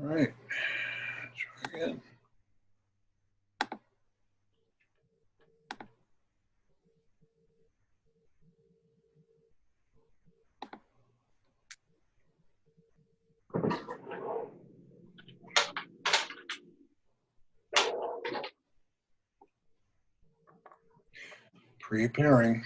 right. Try again. Preparing.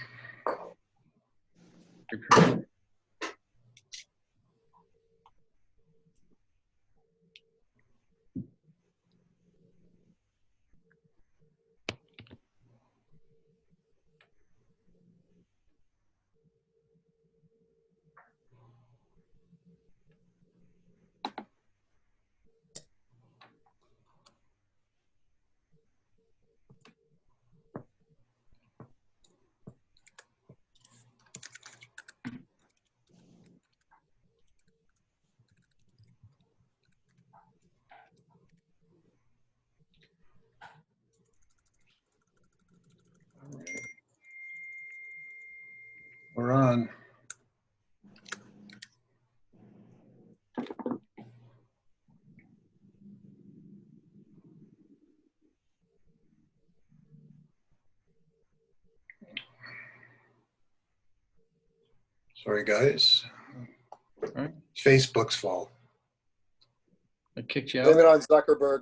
We're on. Sorry, guys. All right. Facebook's fault. I kicked you Blame out. it on Zuckerberg.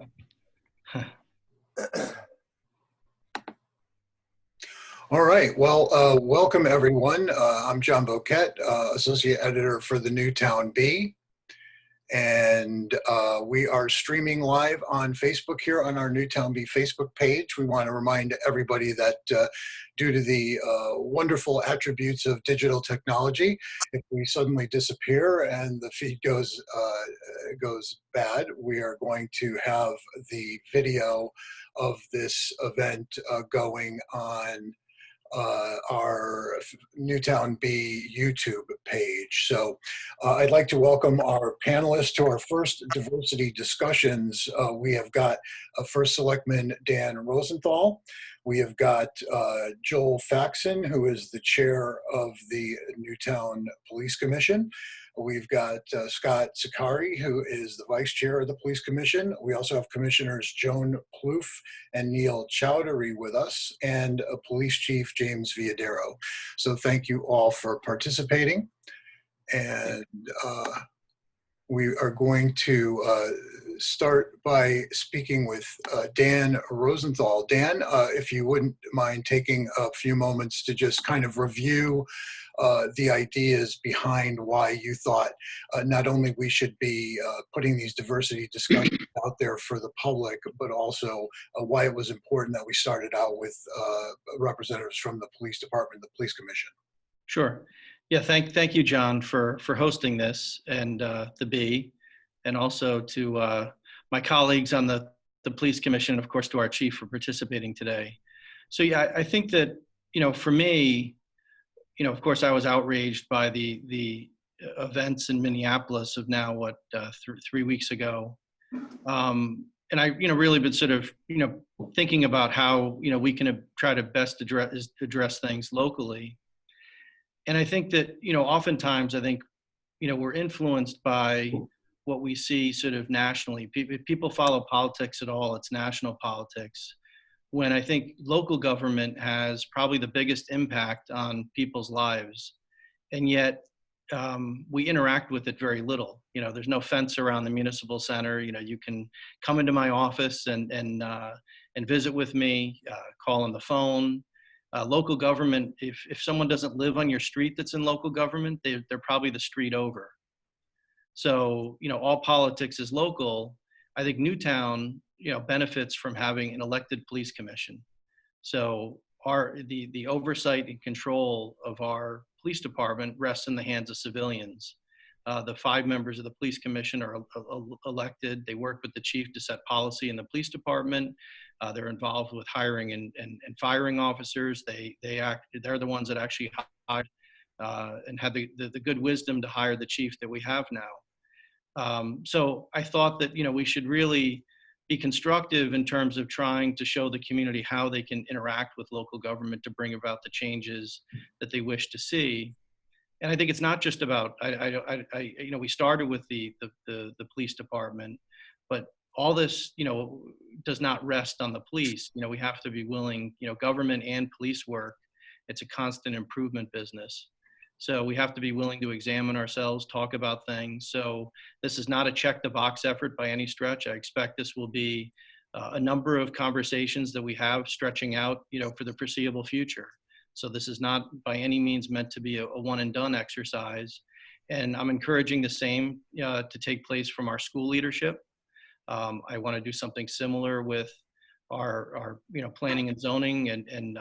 All right. Well, welcome everyone. I'm John Boquette, Associate Editor for the Newtown Bee. And we are streaming live on Facebook here on our Newtown Bee Facebook page. We want to remind everybody that due to the wonderful attributes of digital technology, if we suddenly disappear and the feed goes bad, we are going to have the video of this event going on our Newtown Bee YouTube page. So I'd like to welcome our panelists to our first diversity discussions. We have got First Selectman Dan Rosenthal. We have got Joel Faxon, who is the chair of the Newtown Police Commission. We've got Scott Sakari, who is the vice chair of the Police Commission. We also have Commissioners Joan Plouffe and Neil Chowdhury with us, and Police Chief James Adaro. So thank you all for participating. And we are going to start by speaking with Dan Rosenthal. Dan, if you wouldn't mind taking a few moments to just kind of review the ideas behind why you thought not only we should be putting these diversity discussions out there for the public, but also why it was important that we started out with representatives from the police department, the police commission. Sure. Yeah, thank you, John, for hosting this, and the Bee, and also to my colleagues on the police commission, and of course to our chief for participating today. So yeah, I think that, for me, of course I was outraged by the events in Minneapolis of now, 3 weeks ago. And I, really been sort of, thinking about how, we can try to best address things locally. And I think that, oftentimes I think, we're influenced by what we see sort of nationally. If people follow politics at all, it's national politics. When I think local government has probably the biggest impact on people's lives. And yet we interact with it very little. There's no fence around the municipal center. You can come into my office and visit with me, call on the phone. Local government, if someone doesn't live on your street that's in local government, they're probably the street over. So, all politics is local. I think Newtown, benefits from having an elected police commission. So the oversight and control of our police department rests in the hands of civilians. The 5 members of the police commission are elected. They work with the chief to set policy in the police department. They're involved with hiring and firing officers. They're the ones that actually hired and had the good wisdom to hire the chief that we have now. So I thought that, we should really be constructive in terms of trying to show the community how they can interact with local government to bring about the changes that they wish to see. And I think it's not just about, we started with the police department, But all this, does not rest on the police. We have to be willing, government and police work. It's a constant improvement business. So we have to be willing to examine ourselves, talk about things. So this is not a check the box effort by any stretch. I expect this will be a number of conversations that we have stretching out, for the foreseeable future. So this is not by any means meant to be a one and done exercise. And I'm encouraging the same to take place from our school leadership. I want to do something similar with our planning and zoning and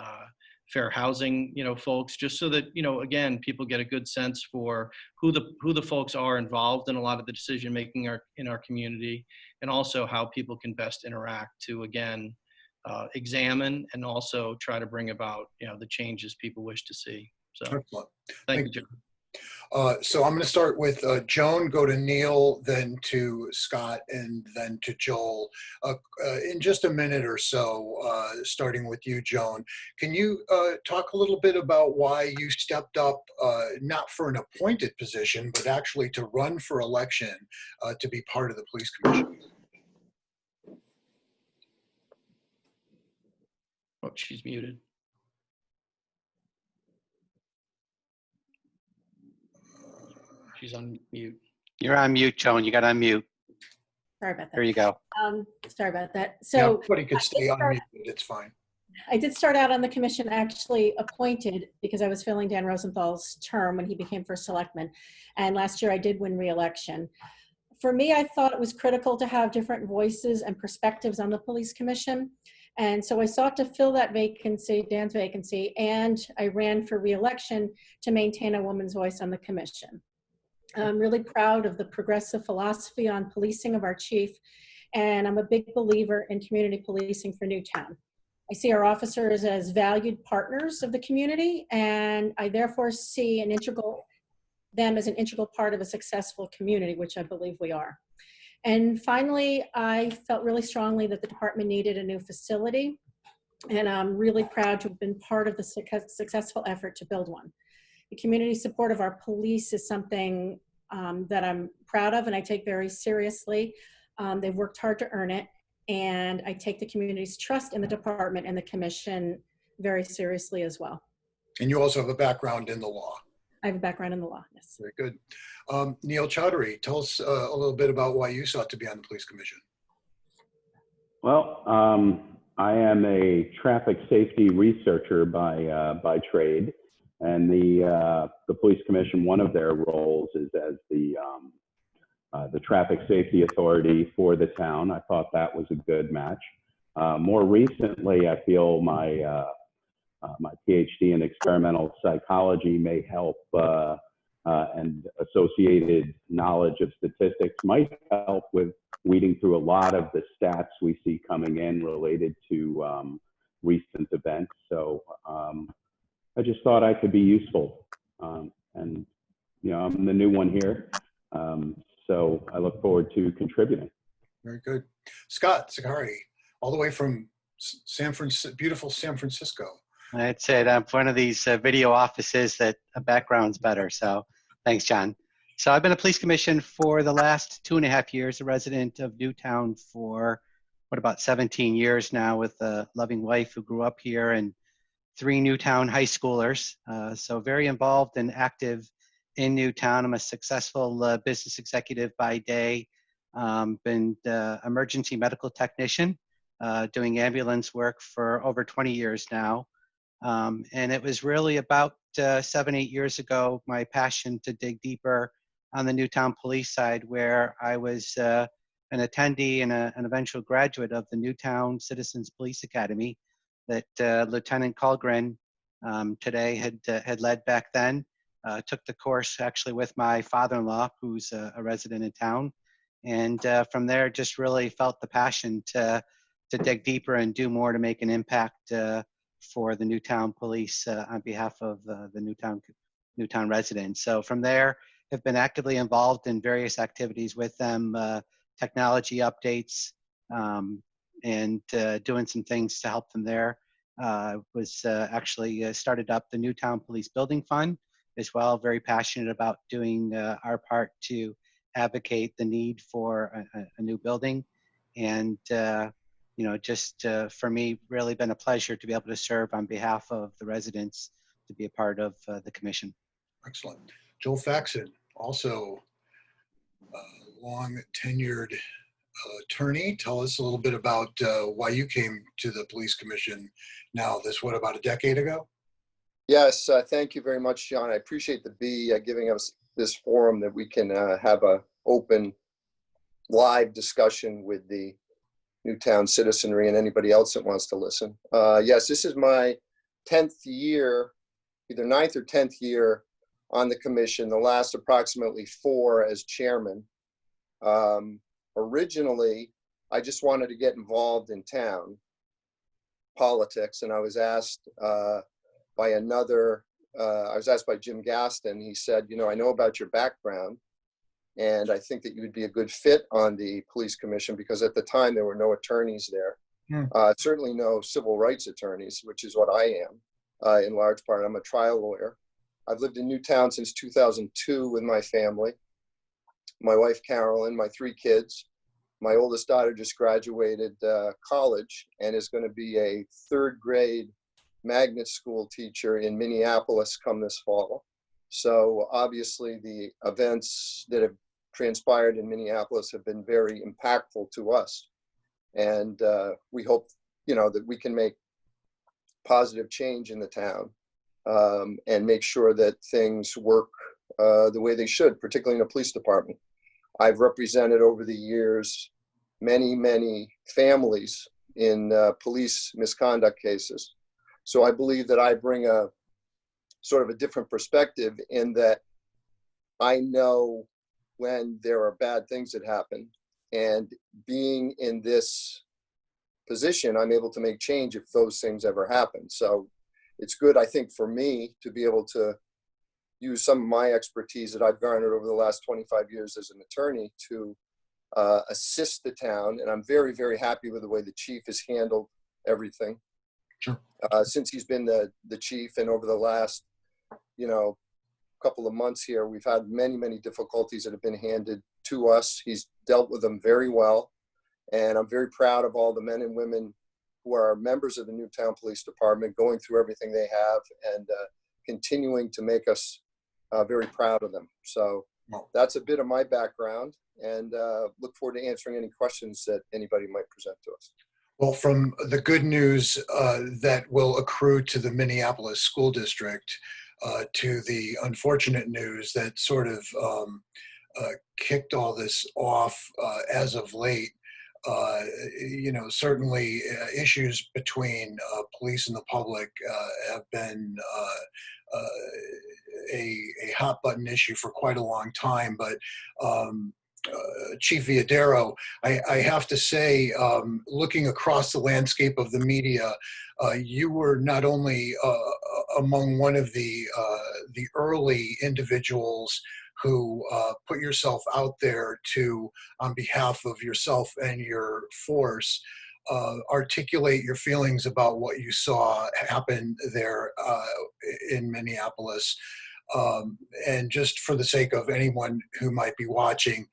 fair housing, folks, just so that, again, people get a good sense for who the folks are involved in a lot of the decision making in our community, and also how people can best interact to, again, examine and also try to bring about, the changes people wish to see. So Excellent. thank you, Joan. So I'm going to start with Joan, go to Neil, then to Scott, and then to Joel. In just a minute or so, starting with you, Joan, can you talk a little bit about why you stepped up, not for an appointed position, but actually to run for election to be part of the police commission? Oh, she's muted. She's on mute. You're on mute, Joan. You got to unmute. Sorry about that. There you go. Sorry about that. Yeah, So everybody could stay on mute. It's fine. I did start out on the commission actually appointed because I was filling Dan Rosenthal's term when he became first selectman. And last year I did win re-election. For me, I thought it was critical to have different voices and perspectives on the police commission. And so I sought to fill that vacancy, Dan's vacancy, and I ran for re-election to maintain a woman's voice on the commission. I'm really proud of the progressive philosophy on policing of our chief, and I'm a big believer in community policing for Newtown. I see our officers as valued partners of the community, and I therefore see them as an integral part of a successful community, which I believe we are. And finally, I felt really strongly that the department needed a new facility, and I'm really proud to have been part of the successful effort to build one. The community support of our police is something that I'm proud of and I take very seriously. They've worked hard to earn it, and I take the community's trust in the department and the commission very seriously as well. And you also have a background in the law. I have a background in the law, yes. Very good. Neil Chowdhury, tell us a little bit about why you sought to be on the police commission. Well, I am a traffic safety researcher by trade. And the police commission, one of their roles is as the traffic safety authority for the town. I thought that was a good match. More recently, I feel my PhD in experimental psychology may help, and associated knowledge of statistics might help with weeding through a lot of the stats we see coming in related to recent events. So I just thought I could be useful, and I'm the new one here, so I look forward to contributing. Very good. Scott Zakari, all the way from beautiful San Francisco. I'd say that I'm one of these video offices that a background's better. So thanks, John. So I've been a police commission for the last 2.5 years, a resident of Newtown for about 17 years now, with a loving wife who grew up here, and 3 Newtown high schoolers. So very involved and active in Newtown. I'm a successful business executive by day. Been emergency medical technician, doing ambulance work for over 20 years now. And it was really about 7-8 years ago, my passion to dig deeper on the Newtown police side, where I was an attendee and an eventual graduate of the Newtown Citizens Police Academy that Lieutenant Colgren today had led back then. Took the course actually with my father-in-law, who's a resident in town. And from there, just really felt the passion to dig deeper and do more to make an impact for the Newtown police on behalf of the Newtown residents. So from there, have been actively involved in various activities with them, technology updates, and doing some things to help them there. Was actually started up the Newtown Police Building Fund as well. Very passionate about doing our part to advocate the need for a new building And, just for me, really been a pleasure to be able to serve on behalf of the residents, to be a part of the commission. Excellent. Joel Faxon, also long tenured attorney. Tell us a little bit about why you came to the police commission now. About a decade ago? Yes, thank you very much, John. I appreciate the B giving us this forum that we can have a open, live discussion with the Newtown citizenry and anybody else that wants to listen. Yes, this is my 10th year, either 9th or 10th year on the commission, the last approximately 4 as chairman. Originally, I just wanted to get involved in town politics, and I was asked by Jim Gaston. He said, I know about your background, and I think that you would be a good fit on the police commission, because at the time there were no attorneys there. Certainly no civil rights attorneys, which is what I am in large part. I'm a trial lawyer. I've lived in Newtown since 2002 with my family, my wife Carolyn, my 3 kids. My oldest daughter just graduated college and is going to be a 3rd grade magnet school teacher in Minneapolis come this fall. So obviously the events that have transpired in Minneapolis have been very impactful to us. And we hope, that we can make positive change in the town and make sure that things work the way they should, particularly in the police department. I've represented over the years many, many families in police misconduct cases. So I believe that I bring a sort of a different perspective in that I know when there are bad things that happen, and being in this position, I'm able to make change if those things ever happen. So it's good, I think, for me to be able to use some of my expertise that I've garnered over the last 25 years as an attorney to assist the town. And I'm very, very happy with the way the chief has handled everything. Sure. Since he's been the chief, and over the last, couple of months here, we've had many, many difficulties that have been handed to us. He's dealt with them very well. And I'm very proud of all the men and women who are members of the Newtown Police Department, going through everything they have and continuing to make us very proud of them. So that's a bit of my background, and look forward to answering any questions that anybody might present to us. Well, from the good news that will accrue to the Minneapolis School District to the unfortunate news that sort of kicked all this off as of late, certainly issues between police and the public have been a hot button issue for quite a long time. But Chief Adaro, I have to say, looking across the landscape of the media, you were not only among one of the early individuals who put yourself out there to, on behalf of yourself and your force, articulate your feelings about what you saw happen there in Minneapolis. And just for the sake of anyone who might be watching,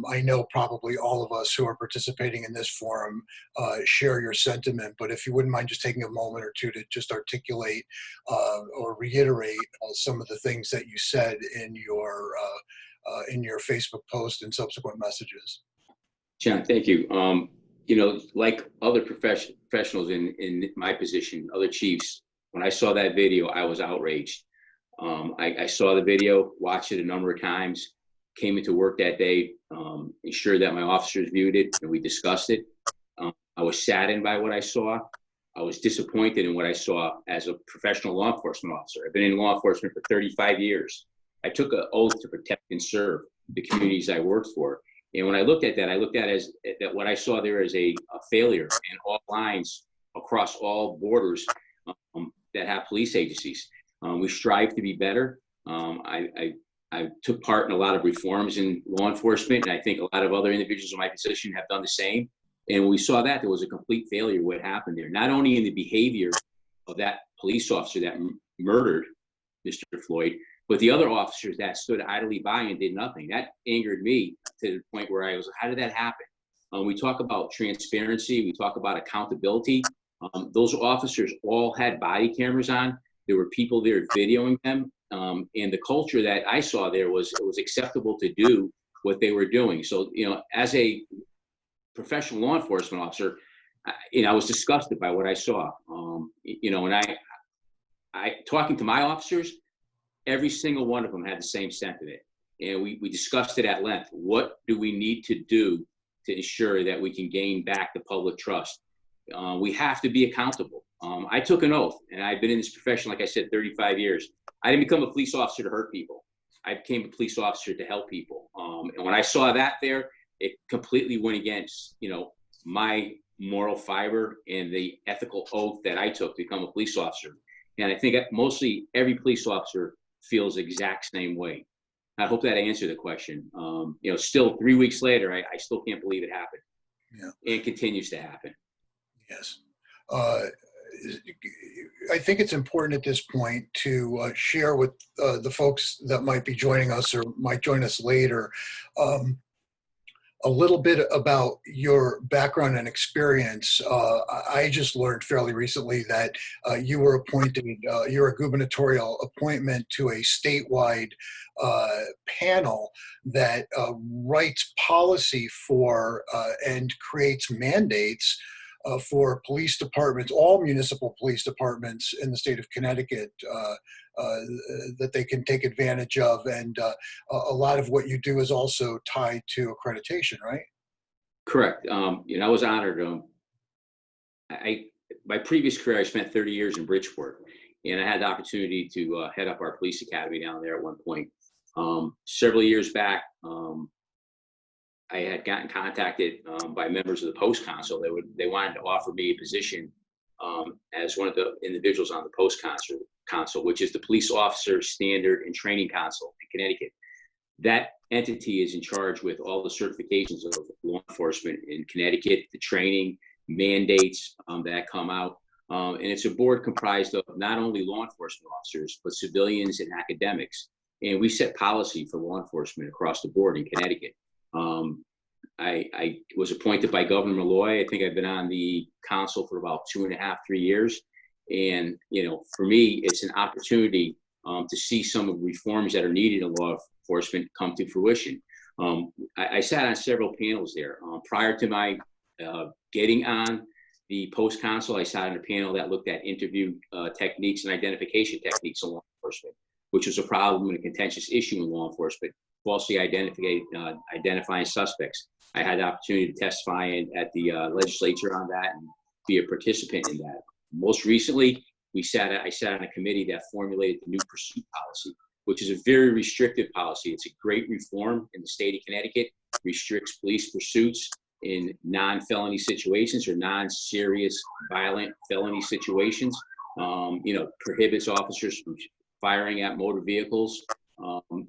I know probably all of us who are participating in this forum share your sentiment, but if you wouldn't mind just taking a moment or two to just articulate or reiterate some of the things that you said in your Facebook post and subsequent messages. John, thank you. Like other professionals in my position, other chiefs, when I saw that video, I was outraged. I saw the video, watched it a number of times, came into work that day, ensured that my officers viewed it, and we discussed it. I was saddened by what I saw. I was disappointed in what I saw as a professional law enforcement officer. I've been in law enforcement for 35 years. I took an oath to protect and serve the communities I worked for. And when I looked at that, that what I saw there as a failure in all lines across all borders that have police agencies. We strive to be better. I took part in a lot of reforms in law enforcement, and I think a lot of other individuals in my position have done the same. And we saw that there was a complete failure what happened there, not only in the behavior of that police officer that murdered Mr. Floyd, but the other officers that stood idly by and did nothing. That angered me to the point where I was, how did that happen? We talk about transparency. We talk about accountability. Those officers all had body cameras on. There were people there videoing them. And the culture that I saw there was it was acceptable to do what they were doing. So, as a professional law enforcement officer, I was disgusted by what I saw. And I talking to my officers, every single one of them had the same sentiment. And we discussed it at length. What do we need to do to ensure that we can gain back the public trust? We have to be accountable. I took an oath, and I've been in this profession, like I said, 35 years. I didn't become a police officer to hurt people. I became a police officer to help people. And when I saw that there, it completely went against, my moral fiber and the ethical oath that I took to become a police officer. And I think mostly every police officer feels the exact same way. I hope that answered the question. Still 3 weeks later, I still can't believe it happened. Yeah. And it continues to happen. Yes. I think it's important at this point to share with the folks that might be joining us or might join us later a little bit about your background and experience. I just learned fairly recently that you were appointed, you're a gubernatorial appointment to a statewide panel that writes policy for and creates mandates for police departments, all municipal police departments in the state of Connecticut, that they can take advantage of. And a lot of what you do is also tied to accreditation, right? Correct. I was honored. My previous career, I spent 30 years in Bridgeport, and I had the opportunity to head up our police academy down there at one point. Several years back, I had gotten contacted by members of the post council. They wanted to offer me a position as one of the individuals on the post council, which is the Police Officer Standard and Training Council in Connecticut. That entity is in charge with all the certifications of law enforcement in Connecticut, the training, mandates that come out. And it's a board comprised of not only law enforcement officers, but civilians and academics. And we set policy for law enforcement across the board in Connecticut. I was appointed by Governor Malloy. I think I've been on the council for about 2.5, 3 years. And, for me, it's an opportunity to see some of the reforms that are needed in law enforcement come to fruition. I sat on several panels there. Prior to my getting on the post council, I sat on a panel that looked at interview techniques and identification techniques in law enforcement, which was a problem and a contentious issue in law enforcement, falsely identifying suspects. I had the opportunity to testify at the legislature on that and be a participant in that. Most recently, I sat on a committee that formulated the new pursuit policy, which is a very restrictive policy. It's a great reform in the state of Connecticut, restricts police pursuits in non-felony situations or non-serious violent felony situations, prohibits officers from firing at motor vehicles.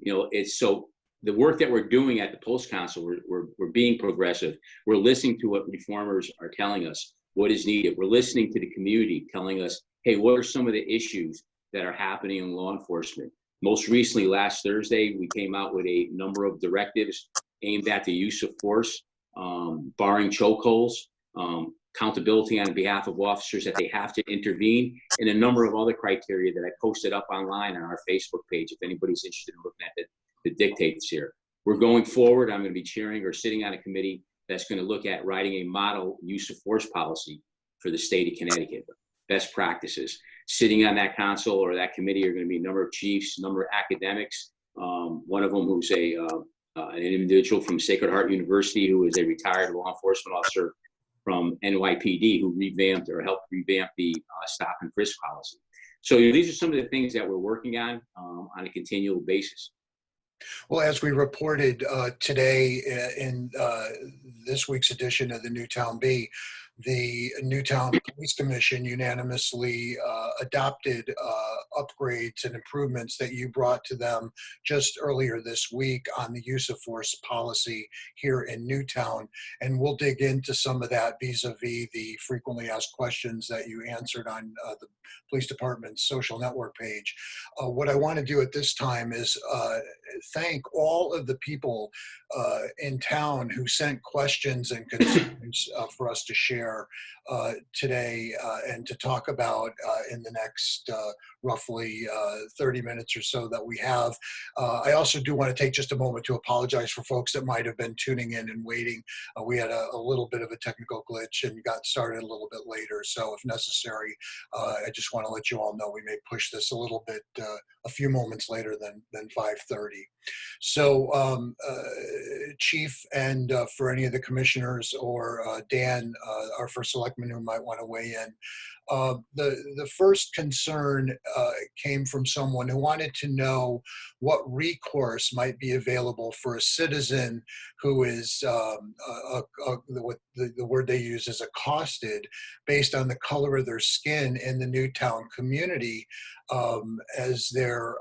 It's so the work that we're doing at the post council, we're being progressive. We're listening to what reformers are telling us, what is needed. We're listening to the community telling us, hey, what are some of the issues that are happening in law enforcement? Most recently, last Thursday, we came out with a number of directives aimed at the use of force, barring chokeholds, accountability on behalf of officers that they have to intervene, and a number of other criteria that I posted up online on our Facebook page if anybody's interested in looking at the dictates here. We're going forward. I'm going to be chairing or sitting on a committee that's going to look at writing a model use of force policy for the state of Connecticut, best practices. Sitting on that council or that committee are going to be a number of chiefs, a number of academics, one of them who's an individual from Sacred Heart University who is a retired law enforcement officer from NYPD who helped revamp the stop and frisk policy. So these are some of the things that we're working on a continual basis. Well, as we reported today in this week's edition of the Newtown Bee, the Newtown Police Commission unanimously adopted upgrades and improvements that you brought to them just earlier this week on the use of force policy here in Newtown. And we'll dig into some of that vis-a-vis the frequently asked questions that you answered on the police department's social network page. What I want to do at this time is thank all of the people in town who sent questions and concerns for us to share today and to talk about in the next roughly 30 minutes or so that we have. I also do want to take just a moment to apologize for folks that might have been tuning in and waiting. We had a little bit of a technical glitch and got started a little bit later. So if necessary, I just want to let you all know we may push this a little bit, a few moments later than 5:30. So Chief, and for any of the commissioners or Dan, our first selectman who might want to weigh in, the first concern came from someone who wanted to know what recourse might be available for a citizen who is what the word they use is accosted based on the color of their skin in the Newtown community, as there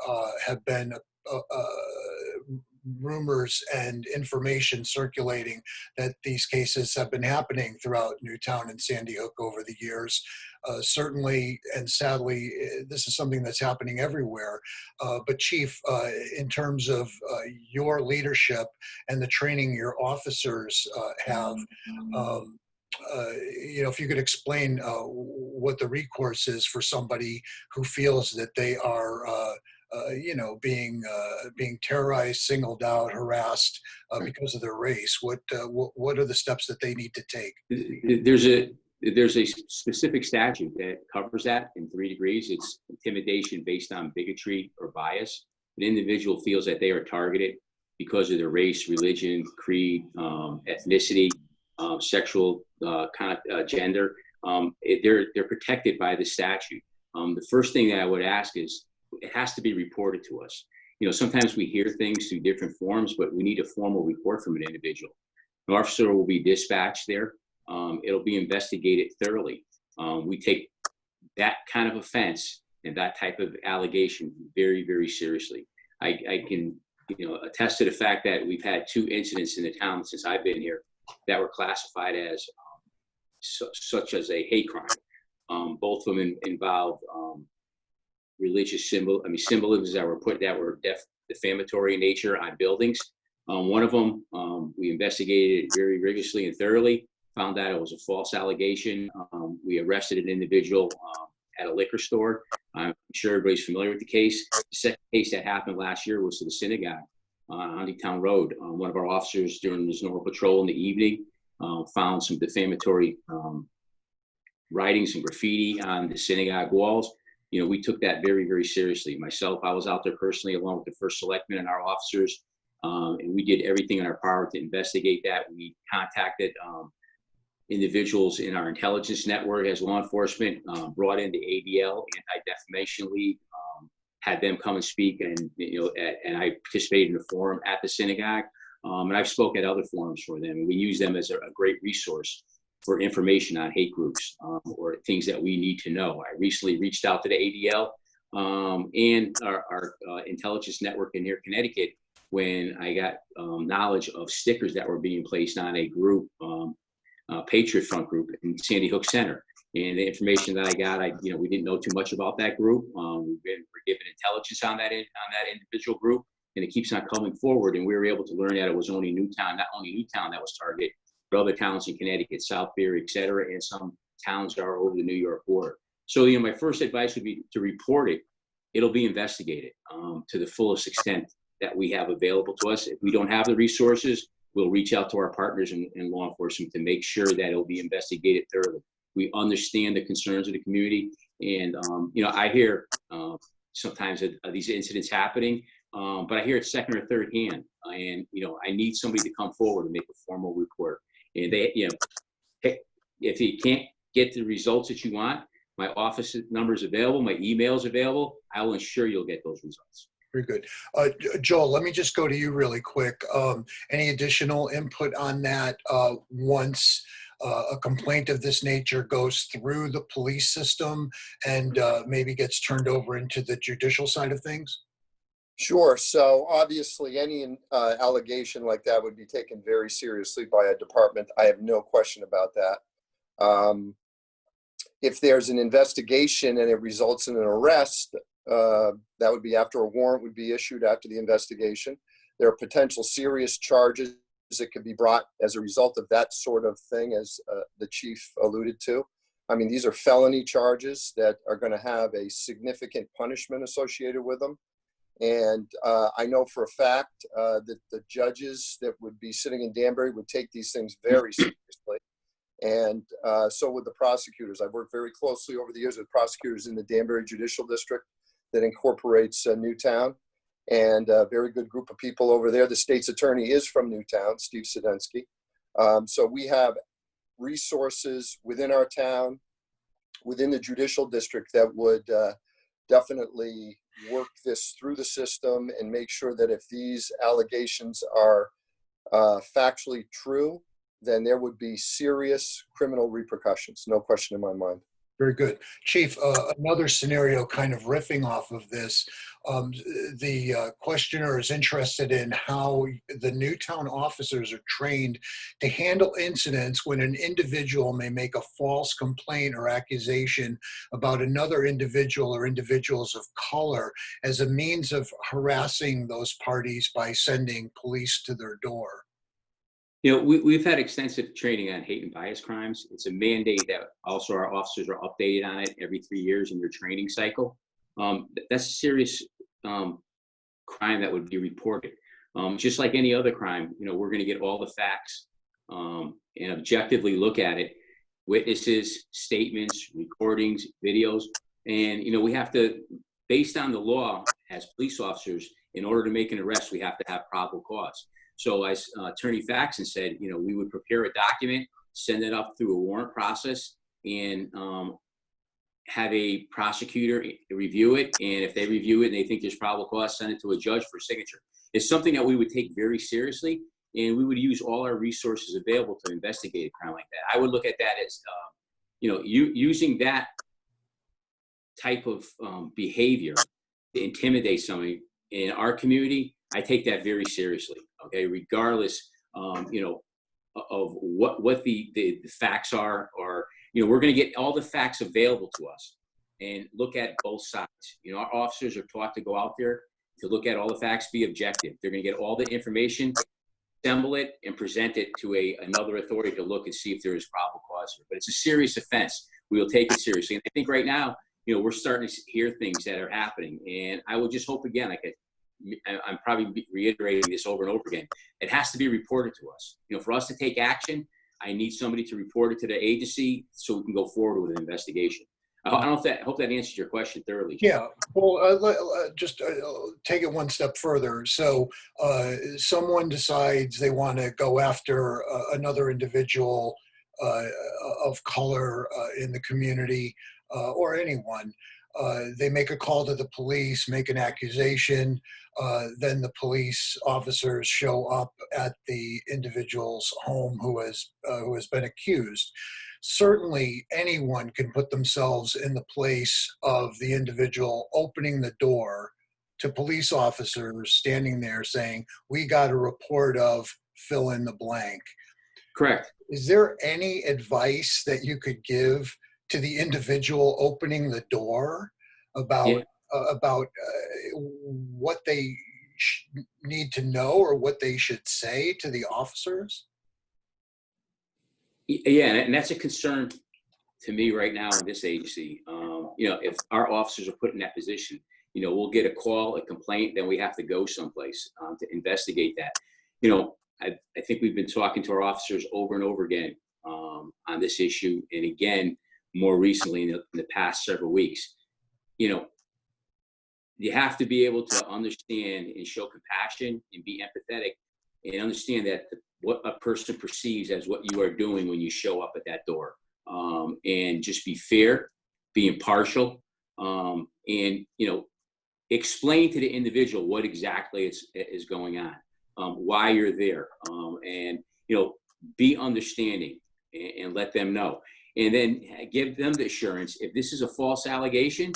have been rumors and information circulating that these cases have been happening throughout Newtown and Sandy Hook over the years. Certainly, and sadly, this is something that's happening everywhere. But Chief, in terms of your leadership and the training your officers have, if you could explain what the recourse is for somebody who feels that they are being terrorized, singled out, harassed because of their race. What are the steps that they need to take? There's a specific statute that covers that in 3 degrees. It's intimidation based on bigotry or bias. An individual feels that they are targeted because of their race, religion, creed, ethnicity, sexual gender. They're protected by the statute. The first thing that I would ask is, it has to be reported to us. Sometimes we hear things through different forms, but we need a formal report from an individual. An officer will be dispatched there. It'll be investigated thoroughly. We take that kind of offense and that type of allegation very, very seriously. I can attest to the fact that we've had 2 incidents in the town since I've been here that were classified as such as a hate crime. Both of them involved religious symbolisms that were defamatory in nature on buildings. One of them, we investigated very rigorously and thoroughly, found out it was a false allegation. We arrested an individual at a liquor store. I'm sure everybody's familiar with the case. The second case that happened last year was to the synagogue on Newtown Road. One of our officers during his normal patrol in the evening found some defamatory writings and graffiti on the synagogue walls. We took that very, very seriously. Myself, I was out there personally along with the first selectman and our officers, and we did everything in our power to investigate that. We contacted individuals in our intelligence network as law enforcement, brought in the ADL, Anti-Defamation League, had them come and speak, and and I participated in a forum at the synagogue, and I've spoke at other forums for them. We use them as a great resource for information on hate groups or things that we need to know. I recently reached out to the ADL and our intelligence network in here, Connecticut, when I got knowledge of stickers that were being placed on a group, Patriot Front group in Sandy Hook Center. And the information that I got, we didn't know too much about that group. We're given intelligence on that individual group, and it keeps on coming forward. And we were able to learn that it was only Newtown, not only Newtown that was targeted, but other towns in Connecticut, Southbury, et cetera, and some towns that are over the New York border. So, my first advice would be to report it. It'll be investigated to the fullest extent that we have available to us. If we don't have the resources, we'll reach out to our partners in law enforcement to make sure that it'll be investigated thoroughly. We understand the concerns of the community, and I hear sometimes of these incidents happening, but I hear it second or third hand, and I need somebody to come forward and make a formal report. And they, if you can't get the results that you want, my office number is available, my email is available. I will ensure you'll get those results. Very good. Joel, let me just go to you really quick. Any additional input on that once a complaint of this nature goes through the police system and maybe gets turned over into the judicial side of things? Sure. So obviously, any allegation like that would be taken very seriously by a department. I have no question about that. If there's an investigation and it results in an arrest, that would be after a warrant would be issued after the investigation. There are potential serious charges that could be brought as a result of that sort of thing, as the chief alluded to. I mean, these are felony charges that are going to have a significant punishment associated with them. And I know for a fact that the judges that would be sitting in Danbury would take these things very seriously. And so would the prosecutors. I've worked very closely over the years with prosecutors in the Danbury Judicial District that incorporates Newtown, and a very good group of people over there. The state's attorney is from Newtown, Steve Sedensky. So we have resources within our town, within the judicial district, that would definitely work this through the system and make sure that if these allegations are factually true, then there would be serious criminal repercussions. No question in my mind. Very good. Chief, another scenario kind of riffing off of this. The questioner is interested in how the Newtown officers are trained to handle incidents when an individual may make a false complaint or accusation about another individual or individuals of color as a means of harassing those parties by sending police to their door. You know, we've had extensive training on hate and bias crimes. It's a mandate that also our officers are updated on it every 3 years in their training cycle. That's a serious crime that would be reported. Just like any other crime, you know, we're going to get all the facts and objectively look at it. Witnesses, statements, recordings, videos. And, you know, we have to, based on the law as police officers, in order to make an arrest, we have to have probable cause. So as Attorney Faxon said, you know, we would prepare a document, send it up through a warrant process, and have a prosecutor review it. And if they review it and they think there's probable cause, send it to a judge for signature. It's something that we would take very seriously, and we would use all our resources available to investigate a crime like that. I would look at that as, you know, using that type of behavior to intimidate somebody in our community. I take that very seriously. Okay, regardless, you know, of what the facts are, or, you know, we're going to get all the facts available to us and look at both sides. You know, our officers are taught to go out there to look at all the facts, be objective. They're going to get all the information, assemble it, and present it to another authority to look and see if there is probable cause here. But it's a serious offense. We will take it seriously. And I think right now, you know, we're starting to hear things that are happening, and I would just hope again, I'm probably reiterating this over and over again, it has to be reported to us. You know, for us to take action, I need somebody to report it to the agency so we can go forward with an investigation. I hope that answers your question thoroughly. Yeah, well, just take it one step further. So someone decides they want to go after another individual of color in the community, or anyone. They make a call to the police, make an accusation, then the police officers show up at the individual's home who has been accused. Certainly anyone can put themselves in the place of the individual opening the door to police officers standing there saying, "We got a report of fill in the blank." Correct. Is there any advice that you could give to the individual opening the door about what they need to know or what they should say to the officers? Yeah, and that's a concern to me right now in this agency. You know, if our officers are put in that position, you know, we'll get a call, a complaint, then we have to go someplace to investigate that. You know, I think we've been talking to our officers over and over again on this issue, and again, more recently in the past several weeks. You know, you have to be able to understand and show compassion and be empathetic and understand that what a person perceives as what you are doing when you show up at that door, and just be fair, be impartial, and, you know, explain to the individual what exactly is going on, why you're there, and, you know, be understanding and let them know. And then give them the assurance, if this is a false allegation,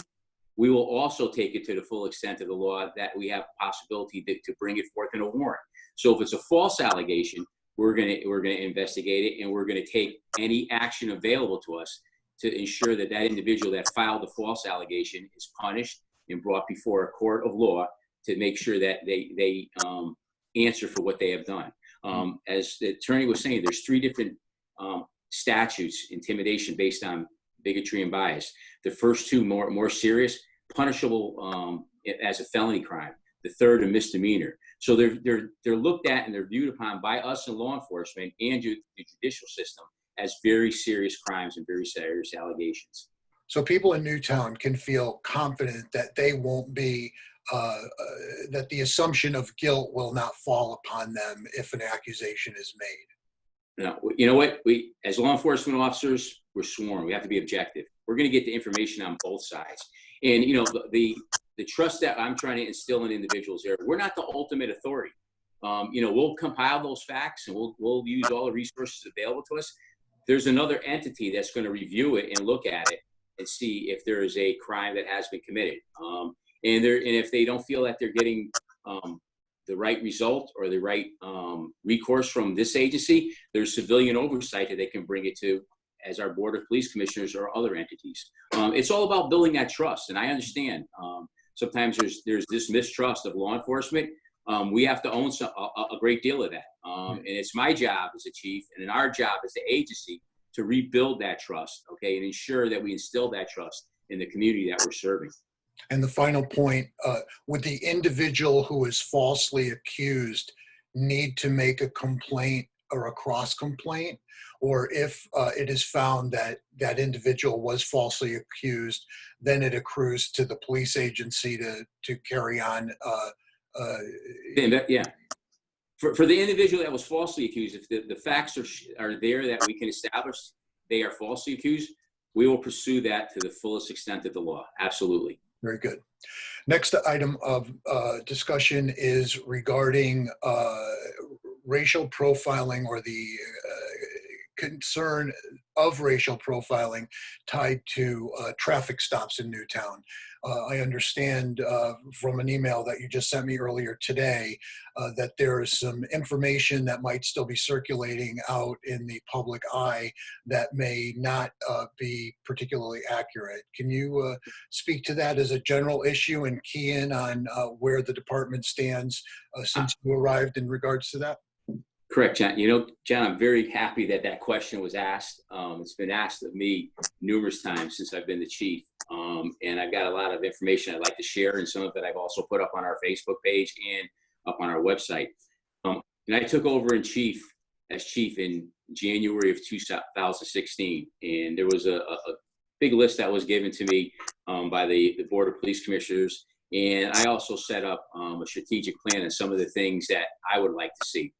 we will also take it to the full extent of the law that we have possibility to bring it forth in a warrant. So if it's a false allegation, we're gonna investigate it, and we're gonna take any action available to us to ensure that that individual that filed the false allegation is punished and brought before a court of law to make sure that they answer for what they have done. As the attorney was saying, there's 3 different statutes, intimidation based on bigotry and bias. The first 2 more serious, punishable as a felony crime. The 3rd, a misdemeanor. So they're looked at and they're viewed upon by us in law enforcement and the judicial system as very serious crimes and very serious allegations. So people in Newtown can feel confident that they won't be, that the assumption of guilt will not fall upon them if an accusation is made. Now, you know what? We, as law enforcement officers, we're sworn. We have to be objective. We're going to get the information on both sides. And, you know, the trust that I'm trying to instill in individuals there, we're not the ultimate authority. You know, we'll compile those facts and we'll use all the resources available to us. There's another entity that's going to review it and look at it and see if there is a crime that has been committed. And if they don't feel that they're getting the right result or the right recourse from this agency, there's civilian oversight that they can bring it to as our Board of Police Commissioners or other entities. It's all about building that trust. And I understand sometimes there's this mistrust of law enforcement. We have to own a great deal of that. And it's my job as a chief and our job as the agency to rebuild that trust, okay, and ensure that we instill that trust in the community that we're serving. And the final point, would the individual who is falsely accused need to make a complaint or a cross complaint? Or if it is found that that individual was falsely accused, then it accrues to the police agency to carry on. Yeah. For the individual that was falsely accused, if the facts are there that we can establish they are falsely accused, we will pursue that to the fullest extent of the law. Absolutely. Very good. Next item of discussion is regarding racial profiling, or the concern of racial profiling tied to traffic stops in Newtown. I understand from an email that you just sent me earlier today that there is some information that might still be circulating out in the public eye that may not be particularly accurate. Can you speak to that as a general issue and key in on where the department stands since you arrived in regards to that? Correct, John. You know, John, I'm very happy that that question was asked. It's been asked of me numerous times since I've been the chief. And I've got a lot of information I'd like to share, and some of it I've also put up on our Facebook page and up on our website. And I took over as chief in January of 2016. And there was a big list that was given to me by the Board of Police Commissioners. And I also set up a strategic plan and some of the things that I would like to see.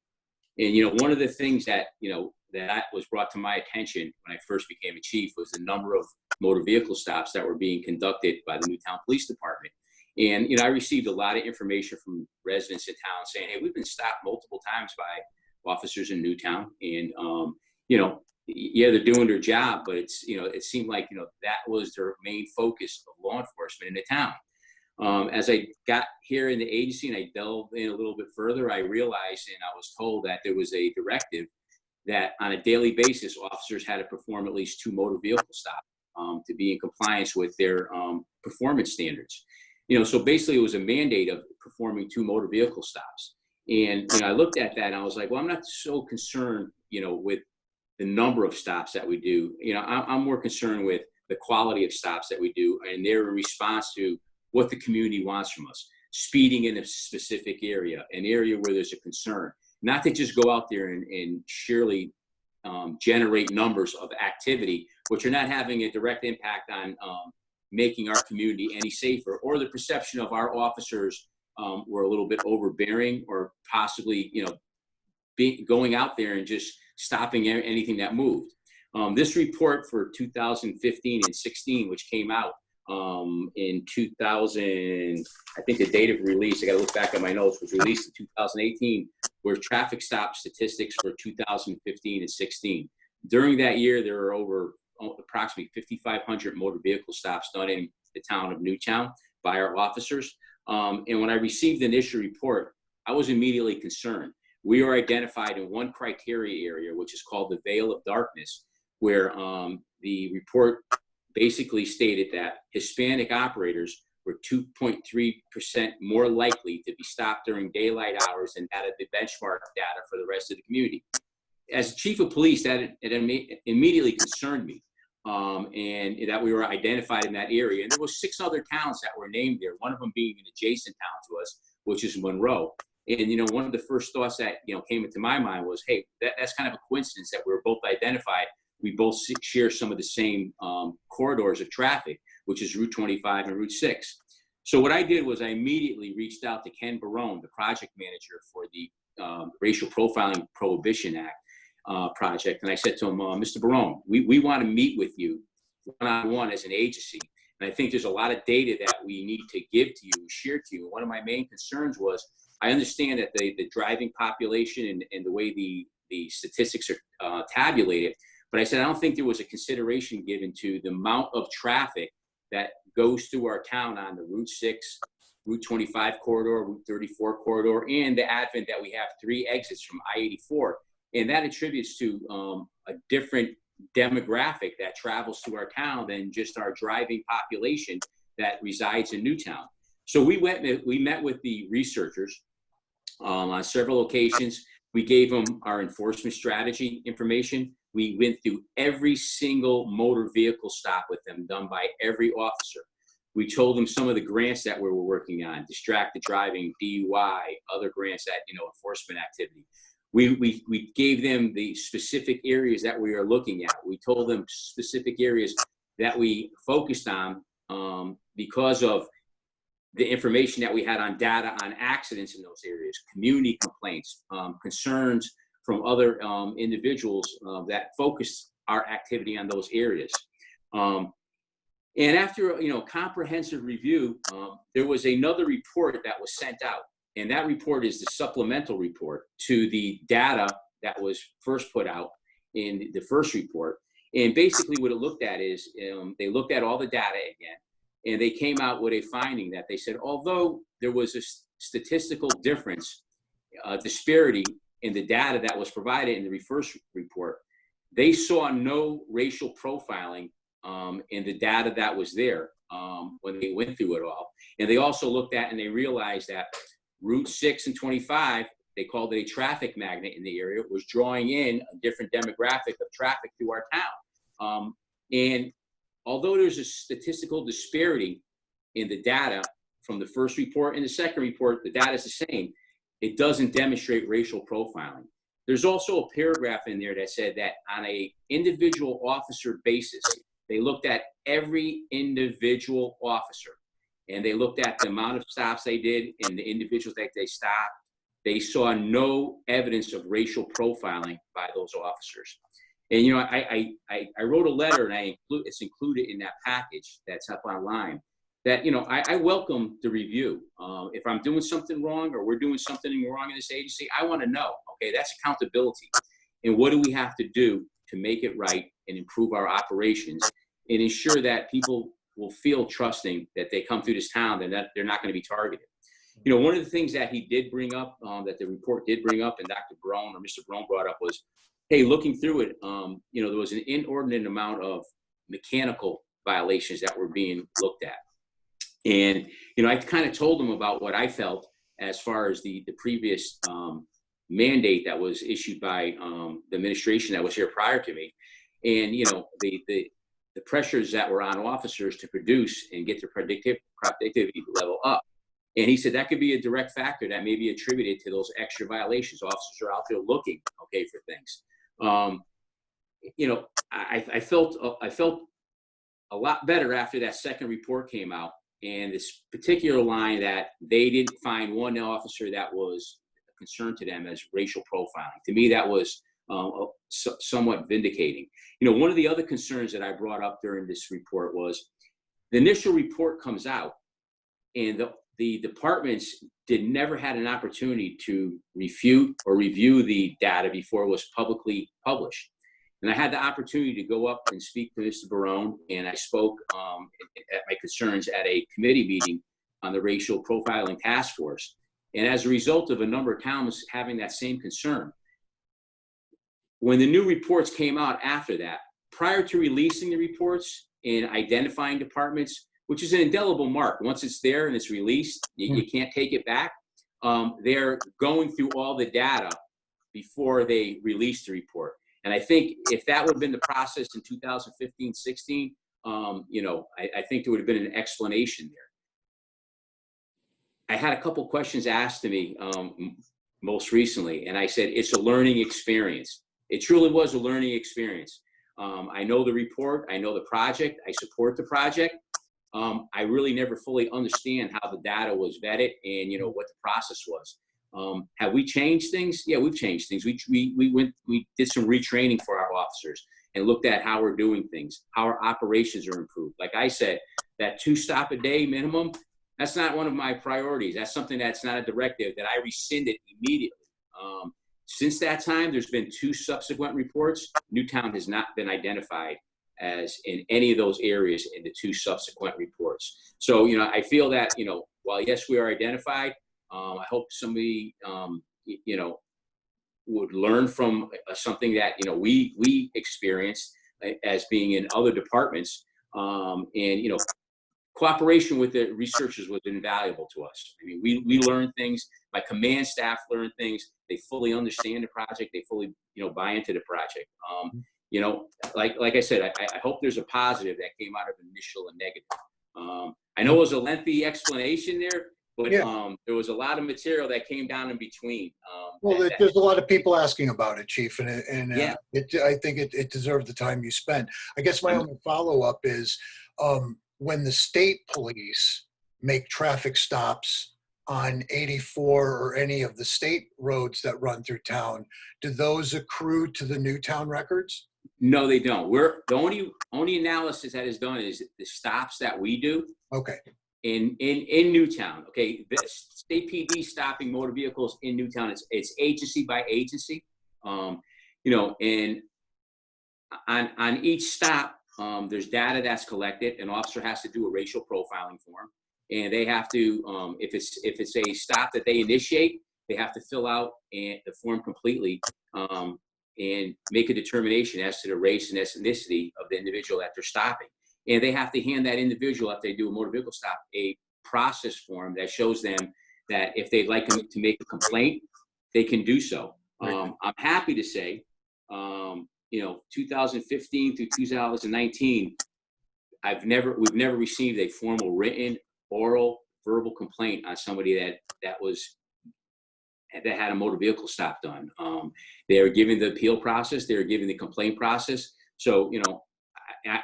And, you know, one of the things that, you know, that was brought to my attention when I first became a chief was the number of motor vehicle stops that were being conducted by the Newtown Police Department. And, you know, I received a lot of information from residents in town saying, hey, we've been stopped multiple times by officers in Newtown. And, you know, yeah, they're doing their job, but it's, you know, it seemed like, you know, that was their main focus of law enforcement in the town. As I got here in the agency and I delved in a little bit further, I realized and I was told that there was a directive that on a daily basis, officers had to perform at least 2 motor vehicle stops to be in compliance with their performance standards. You know, so basically it was a mandate of performing 2 motor vehicle stops. And, you know, I looked at that and I was like, well, I'm not so concerned, you know, with the number of stops that we do. You know, I'm more concerned with the quality of stops that we do, and they're in response to what the community wants from us. Speeding in a specific area, an area where there's a concern. Not to just go out there and surely generate numbers of activity, which are not having a direct impact on making our community any safer, or the perception of our officers were a little bit overbearing, or possibly, you know, going out there and just stopping anything that moved. This report for 2015 and 16, which came out in 2000, I think the date of release, I got to look back at my notes, was released in 2018, were traffic stop statistics for 2015 and 16. During that year, there were over approximately 5,500 motor vehicle stops done in the town of Newtown by our officers. And when I received the initial report, I was immediately concerned. We are identified in one criteria area, which is called the Veil of Darkness, where the report basically stated that Hispanic operators were 2.3% more likely to be stopped during daylight hours than that of the benchmark data for the rest of the community. As chief of police, it immediately concerned me, and that we were identified in that area. And there was 6 other towns that were named there, one of them being an adjacent town to us, which is Monroe. And, one of the first thoughts that, came into my mind was, hey, that's kind of a coincidence that we were both identified. We both share some of the same corridors of traffic, which is Route 25 and Route 6. So what I did was I immediately reached out to Ken Barone, the project manager for the Racial Profiling Prohibition Act project. And I said to him, Mr. Barone, we want to meet with you one-on-one as an agency. And I think there's a lot of data that we need to give to you, share to you. And one of my main concerns was, I understand that the driving population and the way the statistics are tabulated, but I said, I don't think there was a consideration given to the amount of traffic that goes through our town on the Route 6, Route 25 corridor, Route 34 corridor, and the advent that we have 3 exits from I-84. And that attributes to a different demographic that travels through our town than just our driving population that resides in Newtown. So we met with the researchers on several occasions. We gave them our enforcement strategy information. We went through every single motor vehicle stop with them done by every officer. We told them some of the grants that we were working on, distracted driving, DUI, other grants that, enforcement activity. We gave them the specific areas that we are looking at. We told them specific areas that we focused on because of the information that we had on data on accidents in those areas, community complaints, concerns from other individuals that focused our activity on those areas. And after comprehensive review, there was another report that was sent out. And that report is the supplemental report to the data that was first put out in the first report. And basically what it looked at is they looked at all the data again, and they came out with a finding that they said, although there was a statistical difference, disparity in the data that was provided in the first report, they saw no racial profiling in the data that was there when they went through it all. And they also looked at and they realized that Route 6 and 25, they called it a traffic magnet in the area, was drawing in a different demographic of traffic through our town. And although there's a statistical disparity in the data from the first report and the second report, the data is the same. It doesn't demonstrate racial profiling. There's also a paragraph in there that said that on a individual officer basis, they looked at every individual officer, and they looked at the amount of stops they did and the individuals that they stopped. They saw no evidence of racial profiling by those officers. And, I wrote a letter, and it's included in that package that's up online, that, I welcome the review. If I'm doing something wrong or we're doing something wrong in this agency, I want to know, okay, that's accountability. And what do we have to do to make it right and improve our operations and ensure that people will feel trusting that they come through this town and that they're not going to be targeted. One of the things that he did bring up, that the report did bring up, and Dr. Barone or Mr. Barone brought up was, hey, looking through it, there was an inordinate amount of mechanical violations that were being looked at. And, I kind of told them about what I felt as far as the previous mandate that was issued by the administration that was here prior to me. And, the pressures that were on officers to produce and get their productivity level up. And he said that could be a direct factor that may be attributed to those extra violations. Officers are out there looking, okay, for things. I felt a lot better after that second report came out, and this particular line that they didn't find one officer that was a concern to them as racial profiling. To me, that was somewhat vindicating. One of the other concerns that I brought up during this report was the initial report comes out, and the departments never had an opportunity to refute or review the data before it was publicly published. And I had the opportunity to go up and speak to Mr. Barone, and I spoke at my concerns at a committee meeting on the racial profiling task force. And as a result of a number of towns having that same concern, when the new reports came out after that, prior to releasing the reports and identifying departments, which is an indelible mark, once it's there and it's released, you can't take it back. They're going through all the data before they release the report. And I think if that would have been the process in 2015, 16, you know, I think there would have been an explanation there. I had a couple questions asked to me most recently, and I said, it's a learning experience. It truly was a learning experience. I know the report, I know the project, I support the project. I really never fully understand how the data was vetted and, you know, what the process was. Have we changed things? Yeah, we've changed things. We did some retraining for our officers and looked at how we're doing things, how our operations are improved. Like I said, that 2 stop a day minimum, that's not one of my priorities. That's something that's not a directive that I rescinded immediately. Since that time, there's been 2 subsequent reports. Newtown has not been identified as in any of those areas in the 2 subsequent reports. So, you know, I feel that, you know, while yes, we are identified, I hope somebody, you know, would learn from something that, you know, we experienced as being in other departments. And, you know, cooperation with the researchers was invaluable to us. I mean, we learned things. My command staff learned things. They fully understand the project. They fully, you know, buy into the project. You know, like I said, I hope there's a positive that came out of initial and negative. I know it was a lengthy explanation there, but there was a lot of material that came down in between. Well, there's a lot of people asking about it, Chief, and I think it deserved the time you spent. I guess my only follow-up is when the state police make traffic stops on 84 or any of the state roads that run through town, do those accrue to the Newtown records? No, they don't. The only analysis that is done is the stops that we do. Okay. In Newtown, okay, the state PD stopping motor vehicles in Newtown, it's agency by agency, you know, and on each stop, there's data that's collected. An officer has to do a racial profiling form, and they have to, if it's a stop that they initiate, they have to fill out the form completely and make a determination as to the race and ethnicity of the individual that they're stopping. And they have to hand that individual, if they do a motor vehicle stop, a process form that shows them that if they'd like to make a complaint, they can do so. I'm happy to say, you know, 2015 through 2019, we've never received a formal written, oral, verbal complaint on somebody that had a motor vehicle stop done. They are given the appeal process. They are given the complaint process. So, you know,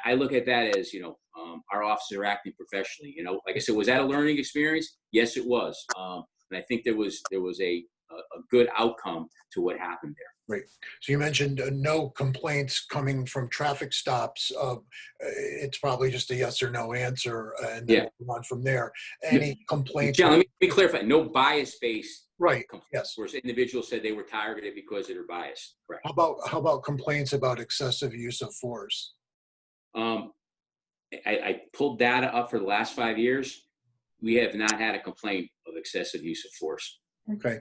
I look at that as, you know, our officers are acting professionally. You know, like I said, was that a learning experience? Yes, it was. And I think there was a good outcome to what happened there. Right. So you mentioned no complaints coming from traffic stops. It's probably just a yes or no answer, and then on from there. Any complaints? Yeah, let me be clarify. No bias-based. Right. Complaints. Yes. Where individuals said they were targeted because of their bias. Correct. How about complaints about excessive use of force? I pulled data up for the last 5 years. We have not had a complaint of excessive use of force. Okay.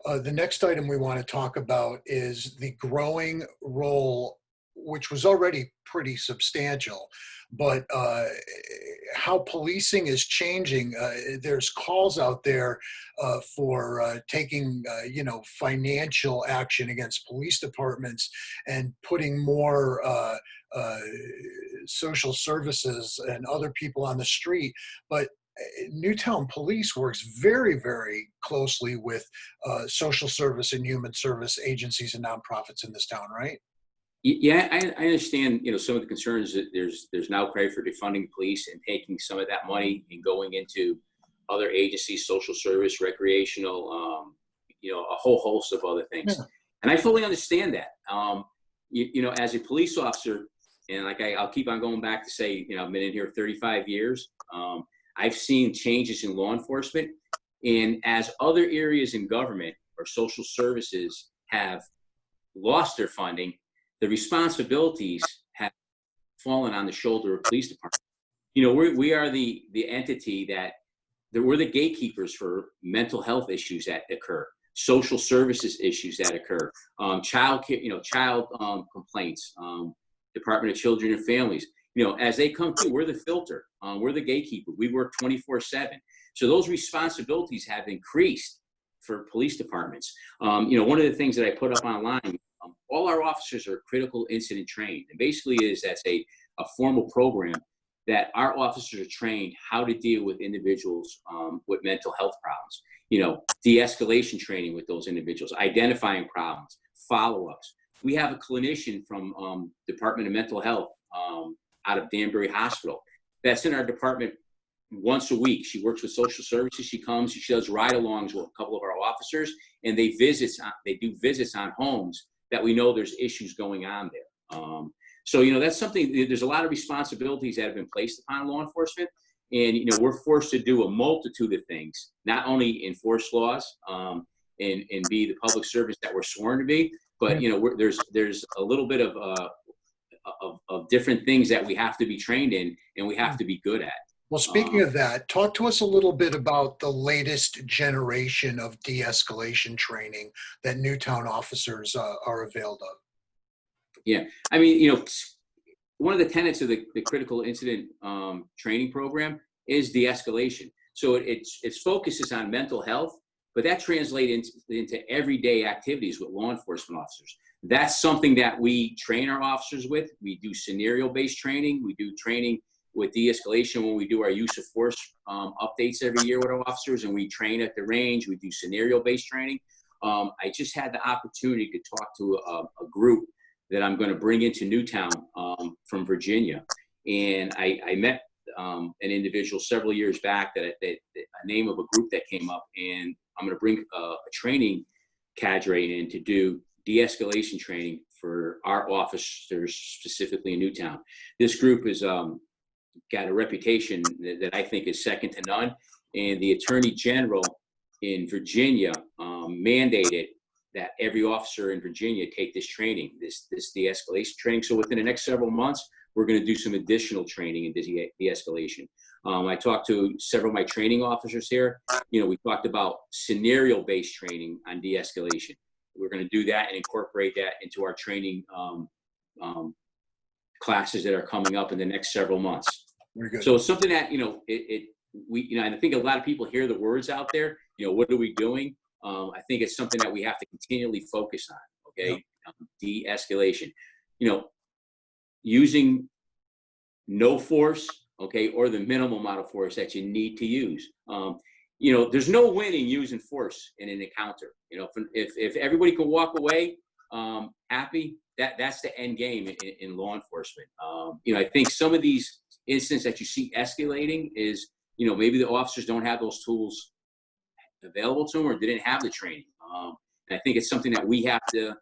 The next item we want to talk about is the growing role, which was already pretty substantial, but how policing is changing. There's calls out there for taking, you know, financial action against police departments and putting more social services and other people on the street. But Newtown Police works very, very closely with social service and human service agencies and nonprofits in this town, right? Yeah, I understand, you know, some of the concerns that there's now credit for defunding police and taking some of that money and going into other agencies, social service, recreational, you know, a whole host of other things. Yeah. And I fully understand that. You know, as a police officer, and like I'll keep on going back to say, you know, I've been in here 35 years. I've seen changes in law enforcement, and as other areas in government or social services have lost their funding, the responsibilities have fallen on the shoulder of police department. You know, we are the entity that we're the gatekeepers for mental health issues that occur, social services issues that occur, child care, child complaints, Department of Children and Families. You know, as they come through, we're the filter, we're the gatekeeper. We work 24/7. So those responsibilities have increased for police departments. You know, one of the things that I put up online, all our officers are critical incident trained, and basically that's a formal program that our officers are trained how to deal with individuals with mental health problems. You know, de-escalation training with those individuals, identifying problems, follow-ups. We have a clinician from Department of Mental Health out of Danbury Hospital that's in our department once a week. She works with social services. She comes, she does ride-alongs with a couple of our officers, and they do visits on homes that we know there's issues going on there. So, you know, that's something, there's a lot of responsibilities that have been placed upon law enforcement. And, you know, we're forced to do a multitude of things, not only enforce laws and be the public servants that we're sworn to be, but, you know, there's a little bit of different things that we have to be trained in and we have to be good at. Well, speaking of that, talk to us a little bit about the latest generation of de-escalation training that Newtown officers are availed of. Yeah, I mean, you know, one of the tenets of the critical incident training program is de-escalation. So its focus is on mental health, but that translates into everyday activities with law enforcement officers. That's something that we train our officers with. We do scenario-based training. We do training with de-escalation when we do our use of force updates every year with our officers, and we train at the range. We do scenario-based training. I just had the opportunity to talk to a group that I'm going to bring into Newtown from Virginia. And I met an individual several years back that a name of a group that came up, and I'm going to bring a training cadre in to do de-escalation training for our officers, specifically in Newtown. This group has got a reputation that I think is second to none. And the Attorney General in Virginia mandated that every officer in Virginia take this training, this de-escalation training. So within the next several months, we're going to do some additional training in de-escalation. I talked to several of my training officers here. You know, we talked about scenario-based training on de-escalation. We're going to do that and incorporate that into our training classes that are coming up in the next several months. Very good. So it's something that, you know, I think a lot of people hear the words out there, you know, what are we doing? I think it's something that we have to continually focus on, okay? Yep. De-escalation, you know, using no force, okay, or the minimal amount of force that you need to use. You know, there's no winning using force in an encounter. You know, if everybody can walk away happy, that's the end game in law enforcement. You know, I think some of these incidents that you see escalating is, you know, maybe the officers don't have those tools available to them or didn't have the training. And I think it's something that we have to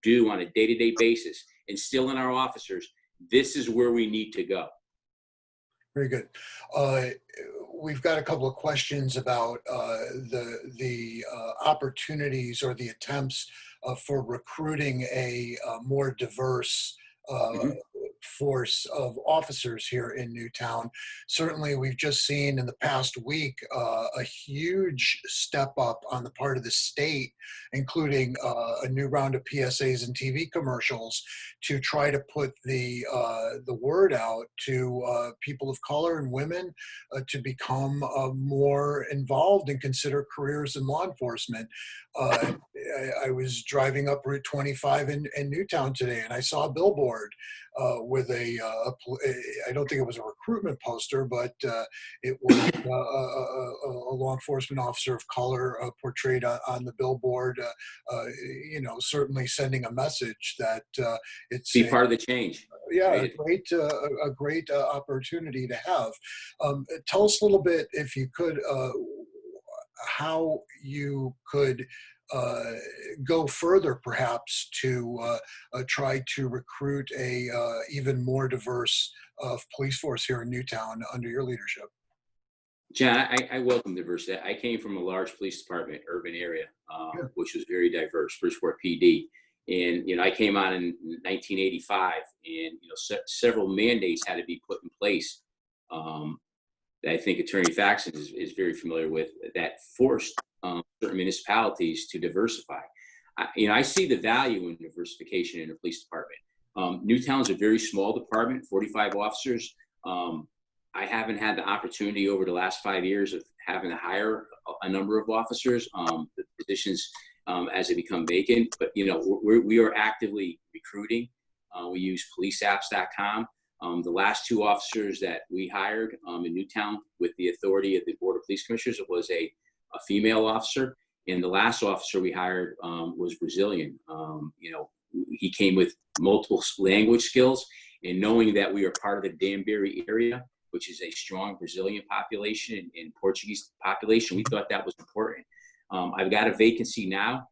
do on a day-to-day basis, instill in our officers, this is where we need to go. Very good. We've got a couple of questions about the opportunities or the attempts for recruiting a more diverse force of officers here in Newtown. Certainly, we've just seen in the past week a huge step up on the part of the state, including a new round of PSAs and TV commercials to try to put the word out to people of color and women to become more involved and consider careers in law enforcement. I was driving up Route 25 in Newtown today, and I saw a billboard with I don't think it was a recruitment poster, but it was a law enforcement officer of color portrayed on the billboard, you know, certainly sending a message that it's be part of the change. Yeah, a great opportunity to have. Tell us a little bit, if you could, how you could go further, perhaps, to try to recruit a even more diverse police force here in Newtown under your leadership. John, I welcome diversity. I came from a large police department, urban area, which was very diverse, Bridgeport PD. And, you know, I came on in 1985, and, you know, several mandates had to be put in place that I think Attorney Faxon is very familiar with, that forced certain municipalities to diversify. You know, I see the value in diversification in the police department. Newtown's a very small department, 45 officers. I haven't had the opportunity over the last 5 years of having to hire a number of officers, the positions as they become vacant. But, you know, we are actively recruiting. We use policeapps.com. The last 2 officers that we hired in Newtown with the authority of the Board of Police Commissioners was a female officer. And the last officer we hired was Brazilian. You know, he came with multiple language skills, and knowing that we are part of the Danbury area, which is a strong Brazilian population and Portuguese population, we thought that was important. I've got a vacancy now.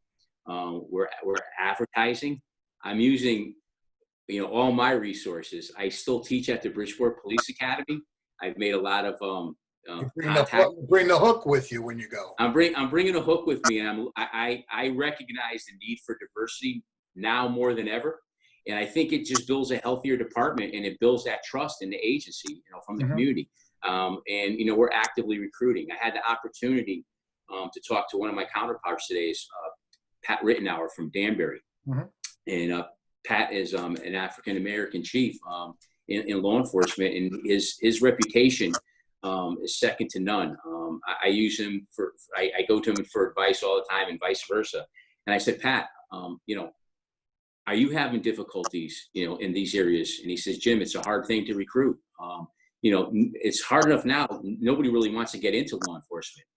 We're advertising. I'm using, you know, all my resources. I still teach at the Bridgeport Police Academy. I've made a lot of bring the hook with you when you go. I'm bringing a hook with me, and I recognize the need for diversity now more than ever. And I think it just builds a healthier department, and it builds that trust in the agency, you know, from the community. And, you know, we're actively recruiting. I had the opportunity to talk to one of my counterparts today, is Pat Rittenauer from Danbury. And Pat is an African-American chief in law enforcement, and his reputation is second to none. I use him I go to him for advice all the time, and vice versa. And I said, Pat, you know, are you having difficulties, you know, in these areas? And he says, Jim, it's a hard thing to recruit. You know, it's hard enough now. Nobody really wants to get into law enforcement.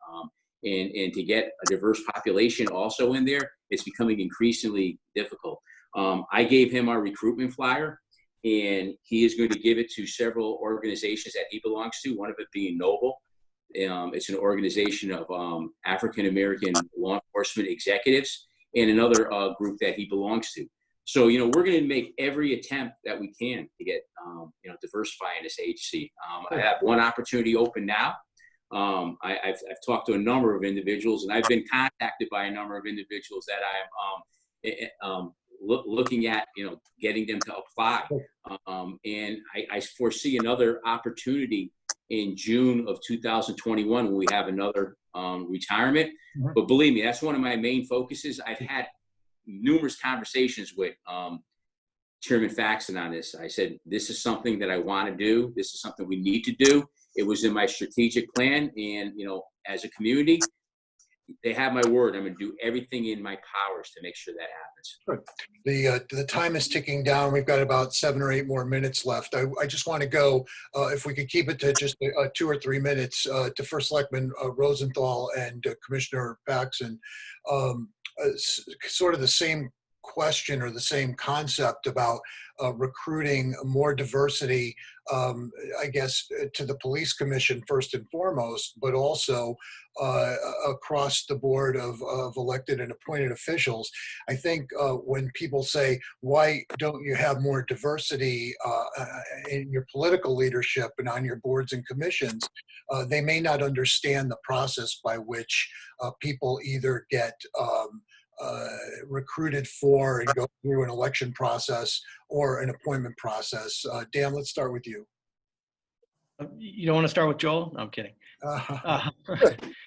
And to get a diverse population also in there, it's becoming increasingly difficult. I gave him our recruitment flyer, and he is going to give it to several organizations that he belongs to, one of it being Noble. It's an organization of African-American law enforcement executives, and another group that he belongs to. So, you know, we're going to make every attempt that we can to get, you know, diversifying this agency. I have one opportunity open now. I've talked to a number of individuals, and I've been contacted by a number of individuals that I'm looking at, you know, getting them to apply. And I foresee another opportunity in June of 2021 when we have another retirement. But believe me, that's one of my main focuses. I've had numerous conversations with Chairman Faxon on this. I said, this is something that I want to do. This is something we need to do. It was in my strategic plan. And, you know, as a community, they have my word. I'm going to do everything in my powers to make sure that happens. Good. The time is ticking down. We've got about 7 or 8 more minutes left. I just want to go, if we could keep it to just 2 or 3 minutes, to First Selectman Rosenthal and Commissioner Faxon. Sort of the same question or the same concept about recruiting more diversity, I guess, to the police commission first and foremost, but also across the board of elected and appointed officials. I think when people say, why don't you have more diversity in your political leadership and on your boards and commissions, they may not understand the process by which people either get recruited for and go through an election process or an appointment process. Dan, let's start with you. You don't want to start with Joel? No, I'm kidding.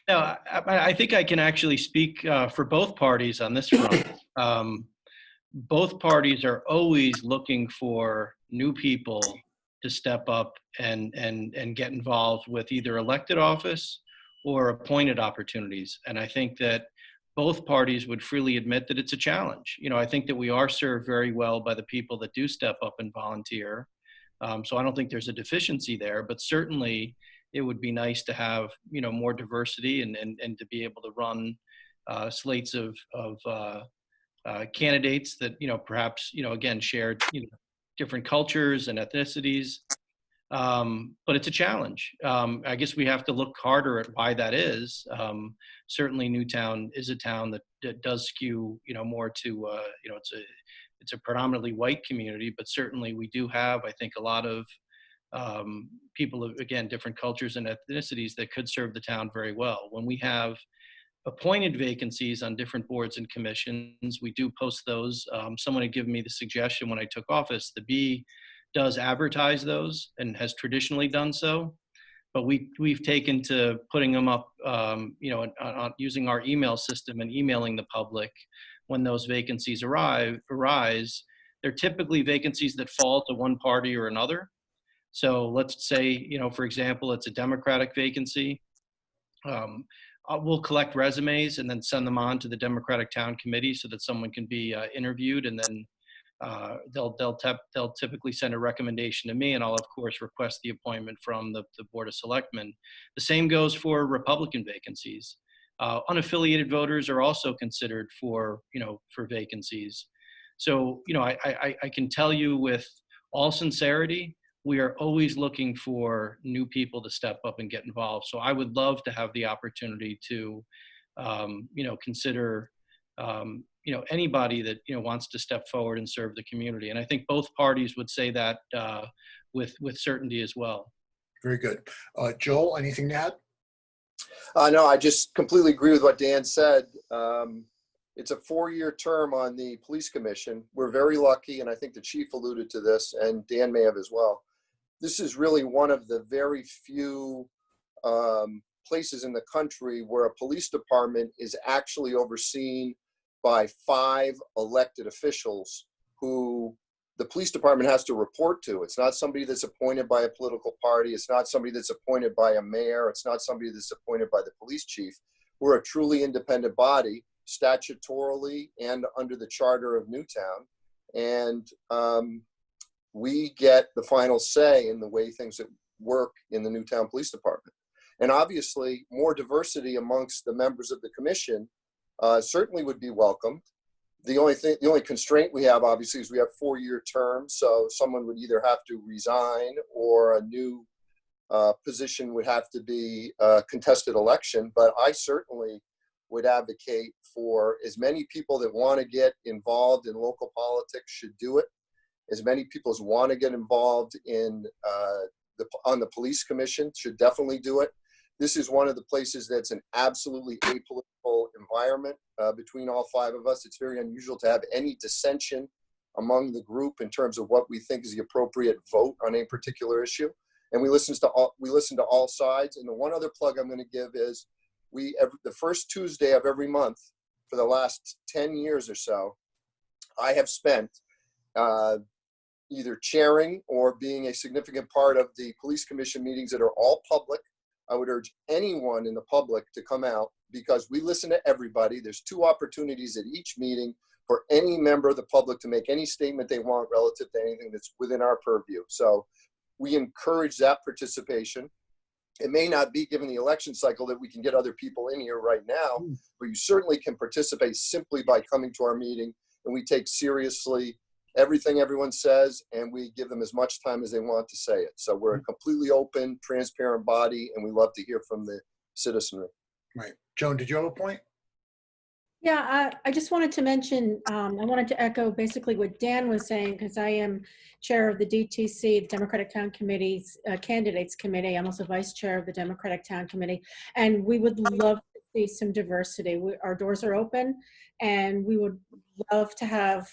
No, I think I can actually speak for both parties on this front. Both parties are always looking for new people to step up and get involved with either elected office or appointed opportunities. And I think that both parties would freely admit that it's a challenge. You know, I think that we are served very well by the people that do step up and volunteer. So I don't think there's a deficiency there, but certainly it would be nice to have, you know, more diversity and to be able to run slates of candidates that, you know, perhaps, you know, again, shared, you know, different cultures and ethnicities. But it's a challenge. I guess we have to look harder at why that is. Certainly Newtown is a town that does skew, you know, more to, you know, it's a predominantly white community, but certainly we do have, I think, a lot of people of, again, different cultures and ethnicities that could serve the town very well. When we have appointed vacancies on different boards and commissions. We do post those. Someone had given me the suggestion when I took office, the B does advertise those and has traditionally done so. But we've taken to putting them up, using our email system and emailing the public when those vacancies arise. They're typically vacancies that fall to one party or another. So let's say, for example, it's a Democratic vacancy. We'll collect resumes and then send them on to the Democratic Town Committee so that someone can be interviewed, and then they'll typically send a recommendation to me, and I'll of course request the appointment from the Board of Selectmen. The same goes for Republican vacancies. Unaffiliated voters are also considered for vacancies. So I can tell you with all sincerity, we are always looking for new people to step up and get involved. So I would love to have the opportunity to consider anybody that wants to step forward and serve the community. And I think both parties would say that with certainty as well. Very good. Joel, anything to add? No, I just completely agree with what Dan said. It's a 4-year term on the police commission. We're very lucky, and I think the chief alluded to this, and Dan may have as well. This is really one of the very few places in the country where a police department is actually overseen by 5 elected officials who the police department has to report to. It's not somebody that's appointed by a political party. It's not somebody that's appointed by a mayor. It's not somebody that's appointed by the police chief. We're a truly independent body, statutorily and under the charter of Newtown. And we get the final say in the way things work in the Newtown Police Department. And obviously, more diversity amongst the members of the commission certainly would be welcomed. The only constraint we have, obviously, is we have 4-year terms. So someone would either have to resign or a new position would have to be a contested election. But I certainly would advocate for as many people that want to get involved in local politics should do it. As many people as want to get involved in on the police commission should definitely do it. This is one of the places that's an absolutely apolitical environment between all 5 of us. It's very unusual to have any dissension among the group in terms of what we think is the appropriate vote on a particular issue. And we listen to all sides. And the one other plug I'm going to give is the first Tuesday of every month for the last 10 years or so, I have spent either chairing or being a significant part of the police commission meetings that are all public. I would urge anyone in the public to come out because we listen to everybody. There's 2 opportunities at each meeting for any member of the public to make any statement they want relative to anything that's within our purview. So we encourage that participation. It may not be, given the election cycle, that we can get other people in here right now, but you certainly can participate simply by coming to our meeting, and we take seriously everything everyone says, and we give them as much time as they want to say it. So we're a completely open, transparent body, and we love to hear from the citizenry. Right. Joan, did you have a point? Yeah, I just wanted to mention, I wanted to echo basically what Dan was saying, because I am chair of the DTC, the Democratic Town Committee's Candidates Committee. I'm also vice chair of the Democratic Town Committee, and we would love to see some diversity. Our doors are open, and we would love to have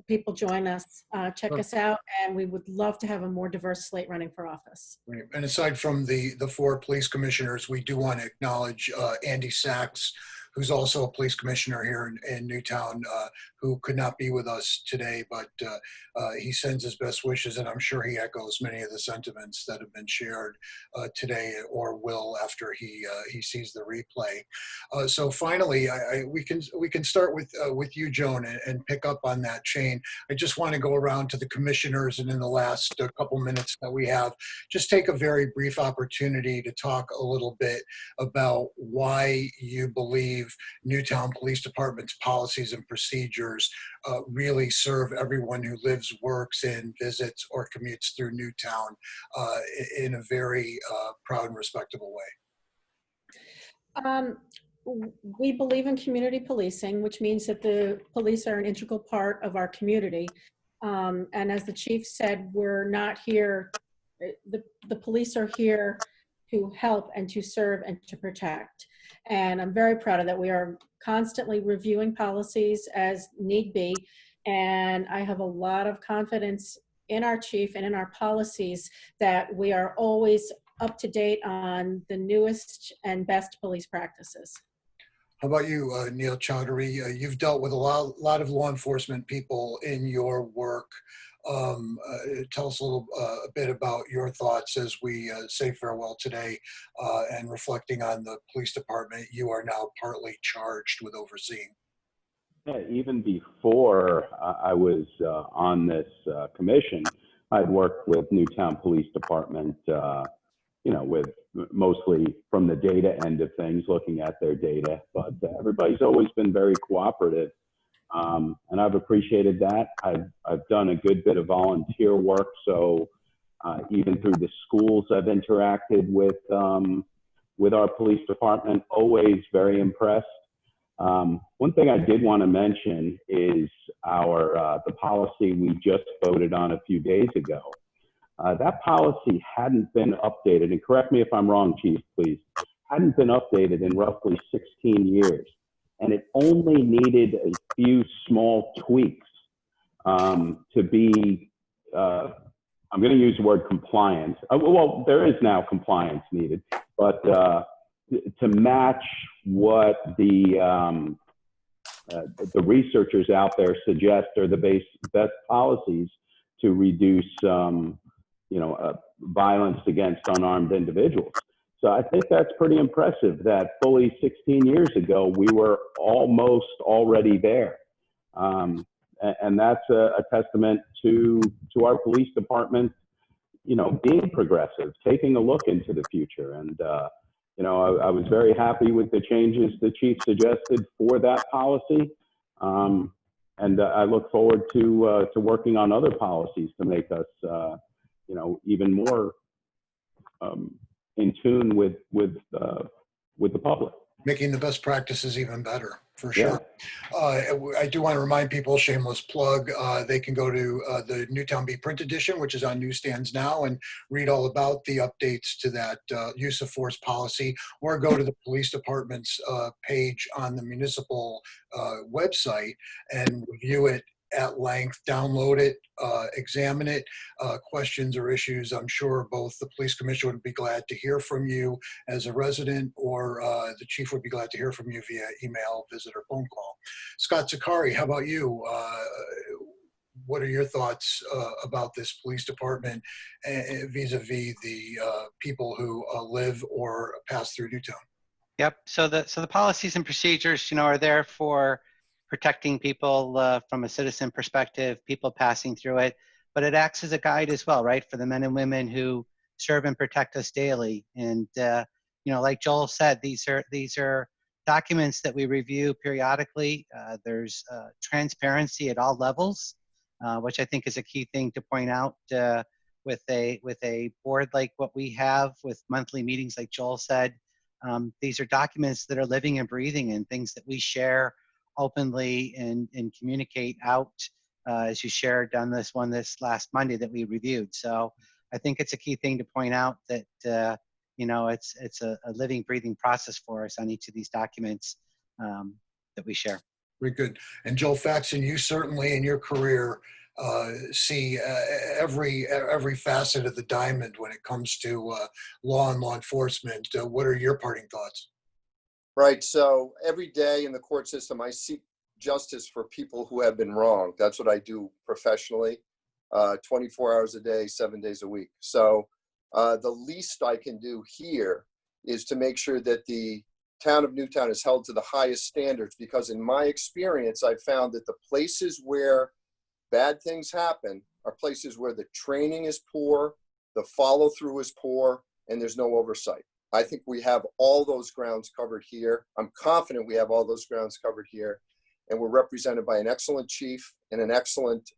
people join us, check us out, and we would love to have a more diverse slate running for office. Right. And aside from the 4 police commissioners, we do want to acknowledge Andy Sachs, who's also a police commissioner here in Newtown, who could not be with us today, but he sends his best wishes, and I'm sure he echoes many of the sentiments that have been shared today, or will after he sees the replay. So finally, we can start with you, Joan, and pick up on that chain. I just want to go around to the commissioners, and in the last couple minutes that we have, just take a very brief opportunity to talk a little bit about why you believe Newtown Police Department's policies and procedures really serve everyone who lives, works, and visits or commutes through Newtown in a very proud and respectable way. We believe in community policing, which means that the police are an integral part of our community. And as the chief said, we're not here, the police are here to help and to serve and to protect. And I'm very proud of that. We are constantly reviewing policies as need be. And I have a lot of confidence in our chief and in our policies that we are always up to date on the newest and best police practices. How about you, Neil Chowdhury? You've dealt with a lot of law enforcement people in your work. Tell us a bit about your thoughts as we say farewell today and reflecting on the police department you are now partly charged with overseeing. Yeah, even before I was on this commission, I'd worked with Newtown Police Department, with mostly from the data end of things, looking at their data. But everybody's always been very cooperative, and I've appreciated that. I've done a good bit of volunteer work, so even through the schools I've interacted with our police department, always very impressed. One thing I did want to mention is the policy we just voted on a few days ago. That policy hadn't been updated, and correct me if I'm wrong, Chief, please, hadn't been updated in roughly 16 years. And it only needed a few small tweaks to be, I'm going to use the word compliant. Well, there is now compliance needed, but to match what the researchers out there suggest are the best policies to reduce violence against unarmed individuals. So I think that's pretty impressive that fully 16 years ago, we were almost already there. And that's a testament to our police department, being progressive, taking a look into the future. And, I was very happy with the changes the chief suggested for that policy. And I look forward to working on other policies to make us, even more in tune with the public. Making the best practices even better, for sure. Yeah. I do want to remind people, shameless plug, they can go to the Newtown Bee print edition, which is on newsstands now, and read all about the updates to that use of force policy, or go to the police department's page on the municipal website and review it at length, download it, examine it. Questions or issues, I'm sure both the police commissioner would be glad to hear from you as a resident, or the chief would be glad to hear from you via email, visit, or phone call. Scott Zakari, how about you? What are your thoughts about this police department vis-a-vis the people who live or pass through Newtown? Yep. So the policies and procedures, are there for protecting people from a citizen perspective, people passing through it, but it acts as a guide as well, right, for the men and women who serve and protect us daily. And like Joel said, these are documents that we review periodically. There's transparency at all levels, which I think is a key thing to point out with a board like what we have with monthly meetings, like Joel said. These are documents that are living and breathing, and things that we share openly and communicate out, as you shared on this last Monday that we reviewed. So I think it's a key thing to point out that it's a living, breathing process for us on each of these documents that we share. Very good. And Joel Faxon, you certainly in your career see every facet of the diamond when it comes to law and law enforcement. What are your parting thoughts? Right. So every day in the court system, I seek justice for people who have been wronged. That's what I do professionally, 24 hours a day, 7 days a week. So the least I can do here is to make sure that the town of Newtown is held to the highest standards, because in my experience, I've found that the places where bad things happen are places where the training is poor, the follow through is poor, and there's no oversight. I think we have all those grounds covered here. I'm confident we have all those grounds covered here. And we're represented by an excellent chief and an excellent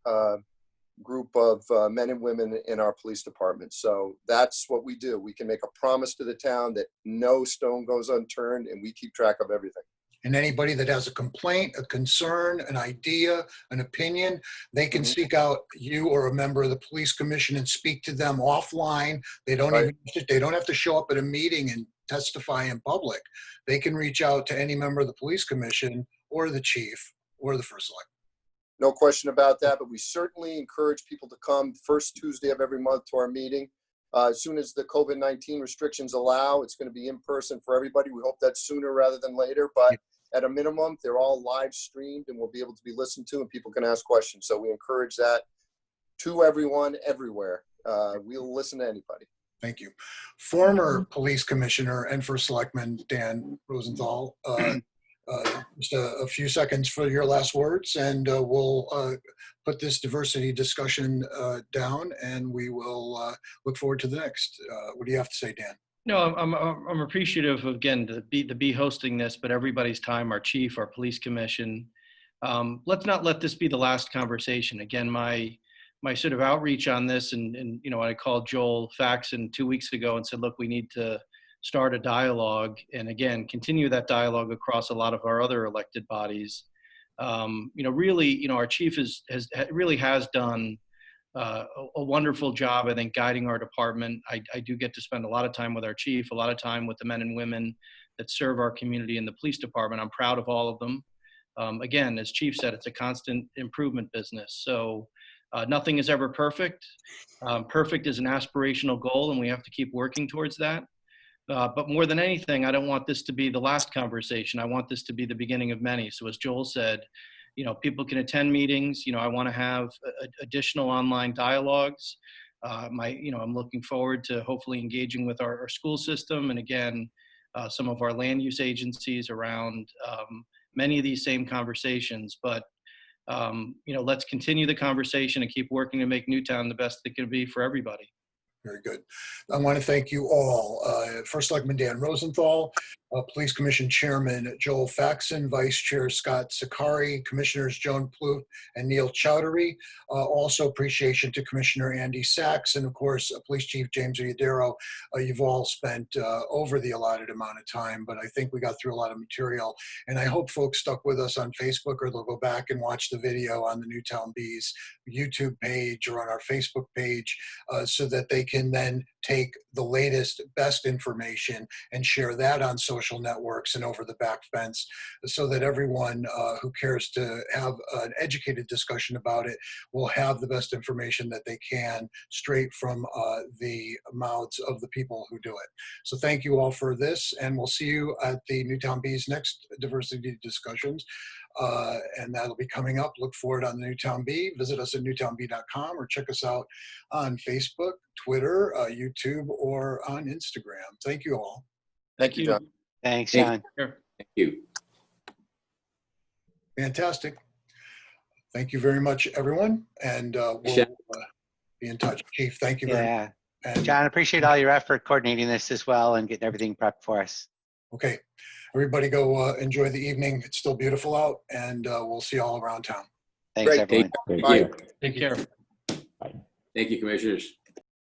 group of men and women in our police department. So that's what we do. We can make a promise to the town that no stone goes unturned, and we keep track of everything. And anybody that has a complaint, a concern, an idea, an opinion, they can seek out you or a member of the police commission and speak to them offline. They don't they don't have to show up at a meeting and testify in public, they can reach out to any member of the police commission or the chief or the first select. No question about that, but we certainly encourage people to come first Tuesday of every month to our meeting. As soon as the COVID-19 restrictions allow, it's going to be in person for everybody. We hope that's sooner rather than later, but at a minimum, they're all live streamed and will be able to be listened to and people can ask questions. So we encourage that to everyone, everywhere. We'll listen to anybody. Thank you. Former police commissioner and first selectman Dan Rosenthal, just a few seconds for your last words, and we'll put this diversity discussion down, and we will look forward to the next. What do you have to say, Dan? No, I'm appreciative of, again, to be hosting this, but everybody's time, our chief, our police commission. Let's not let this be the last conversation. Again, my sort of outreach on this, and you know, I called Joel Faxon 2 weeks ago and said, look, we need to start a dialogue, and again, continue that dialogue across a lot of our other elected bodies. You know, really, you know, our chief really has done a wonderful job, I think, guiding our department. I do get to spend a lot of time with our chief, a lot of time with the men and women that serve our community in the police department. I'm proud of all of them. Again, as chief said, it's a constant improvement business. So nothing is ever perfect. Perfect is an aspirational goal, and we have to keep working towards that. But more than anything, I don't want this to be the last conversation. I want this to be the beginning of many. So as Joel said, you know, people can attend meetings. You know, I want to have additional online dialogues. You know, I'm looking forward to hopefully engaging with our school system, and again, some of our land use agencies around many of these same conversations. But you know, let's continue the conversation and keep working to make Newtown the best it can be for everybody. Very good. I want to thank you all. First Selectman Dan Rosenthal, Police Commission Chairman Joel Faxon, Vice Chair Scott Sakari, Commissioners Joan Plouffe and Neil Chowdhury. Also appreciation to Commissioner Andy Sachs, and of course, Police Chief James Adaro. You've all spent over the allotted amount of time, but I think we got through a lot of material, and I hope folks stuck with us on Facebook, or they'll go back and watch the video on the Newtown Bees YouTube page or on our Facebook page, so that they can then take the latest, best information and share that on social networks and over the back fence, so that everyone who cares to have an educated discussion about it will have the best information that they can straight from the mouths of the people who do it. So thank you all for this, and we'll see you at the Newtown Bees next diversity discussions. And that'll be coming up. Look for it on the Newtown Bee. Visit us at newtownbee.com, or check us out on Facebook, Twitter, YouTube, or on Instagram. Thank you all. Thank you. John. Thanks, John. Sure. Thank you. Fantastic. Thank you very much, everyone. And we'll be in touch. Chief, thank you very much. Yeah. And, John, appreciate all your effort coordinating this as well and getting everything prepped for us. okay. Everybody go enjoy the evening. It's still beautiful out, and we'll see you all around town. Thanks, Great. everyone. Thank Bye. you. Take care. Thank you, commissioners.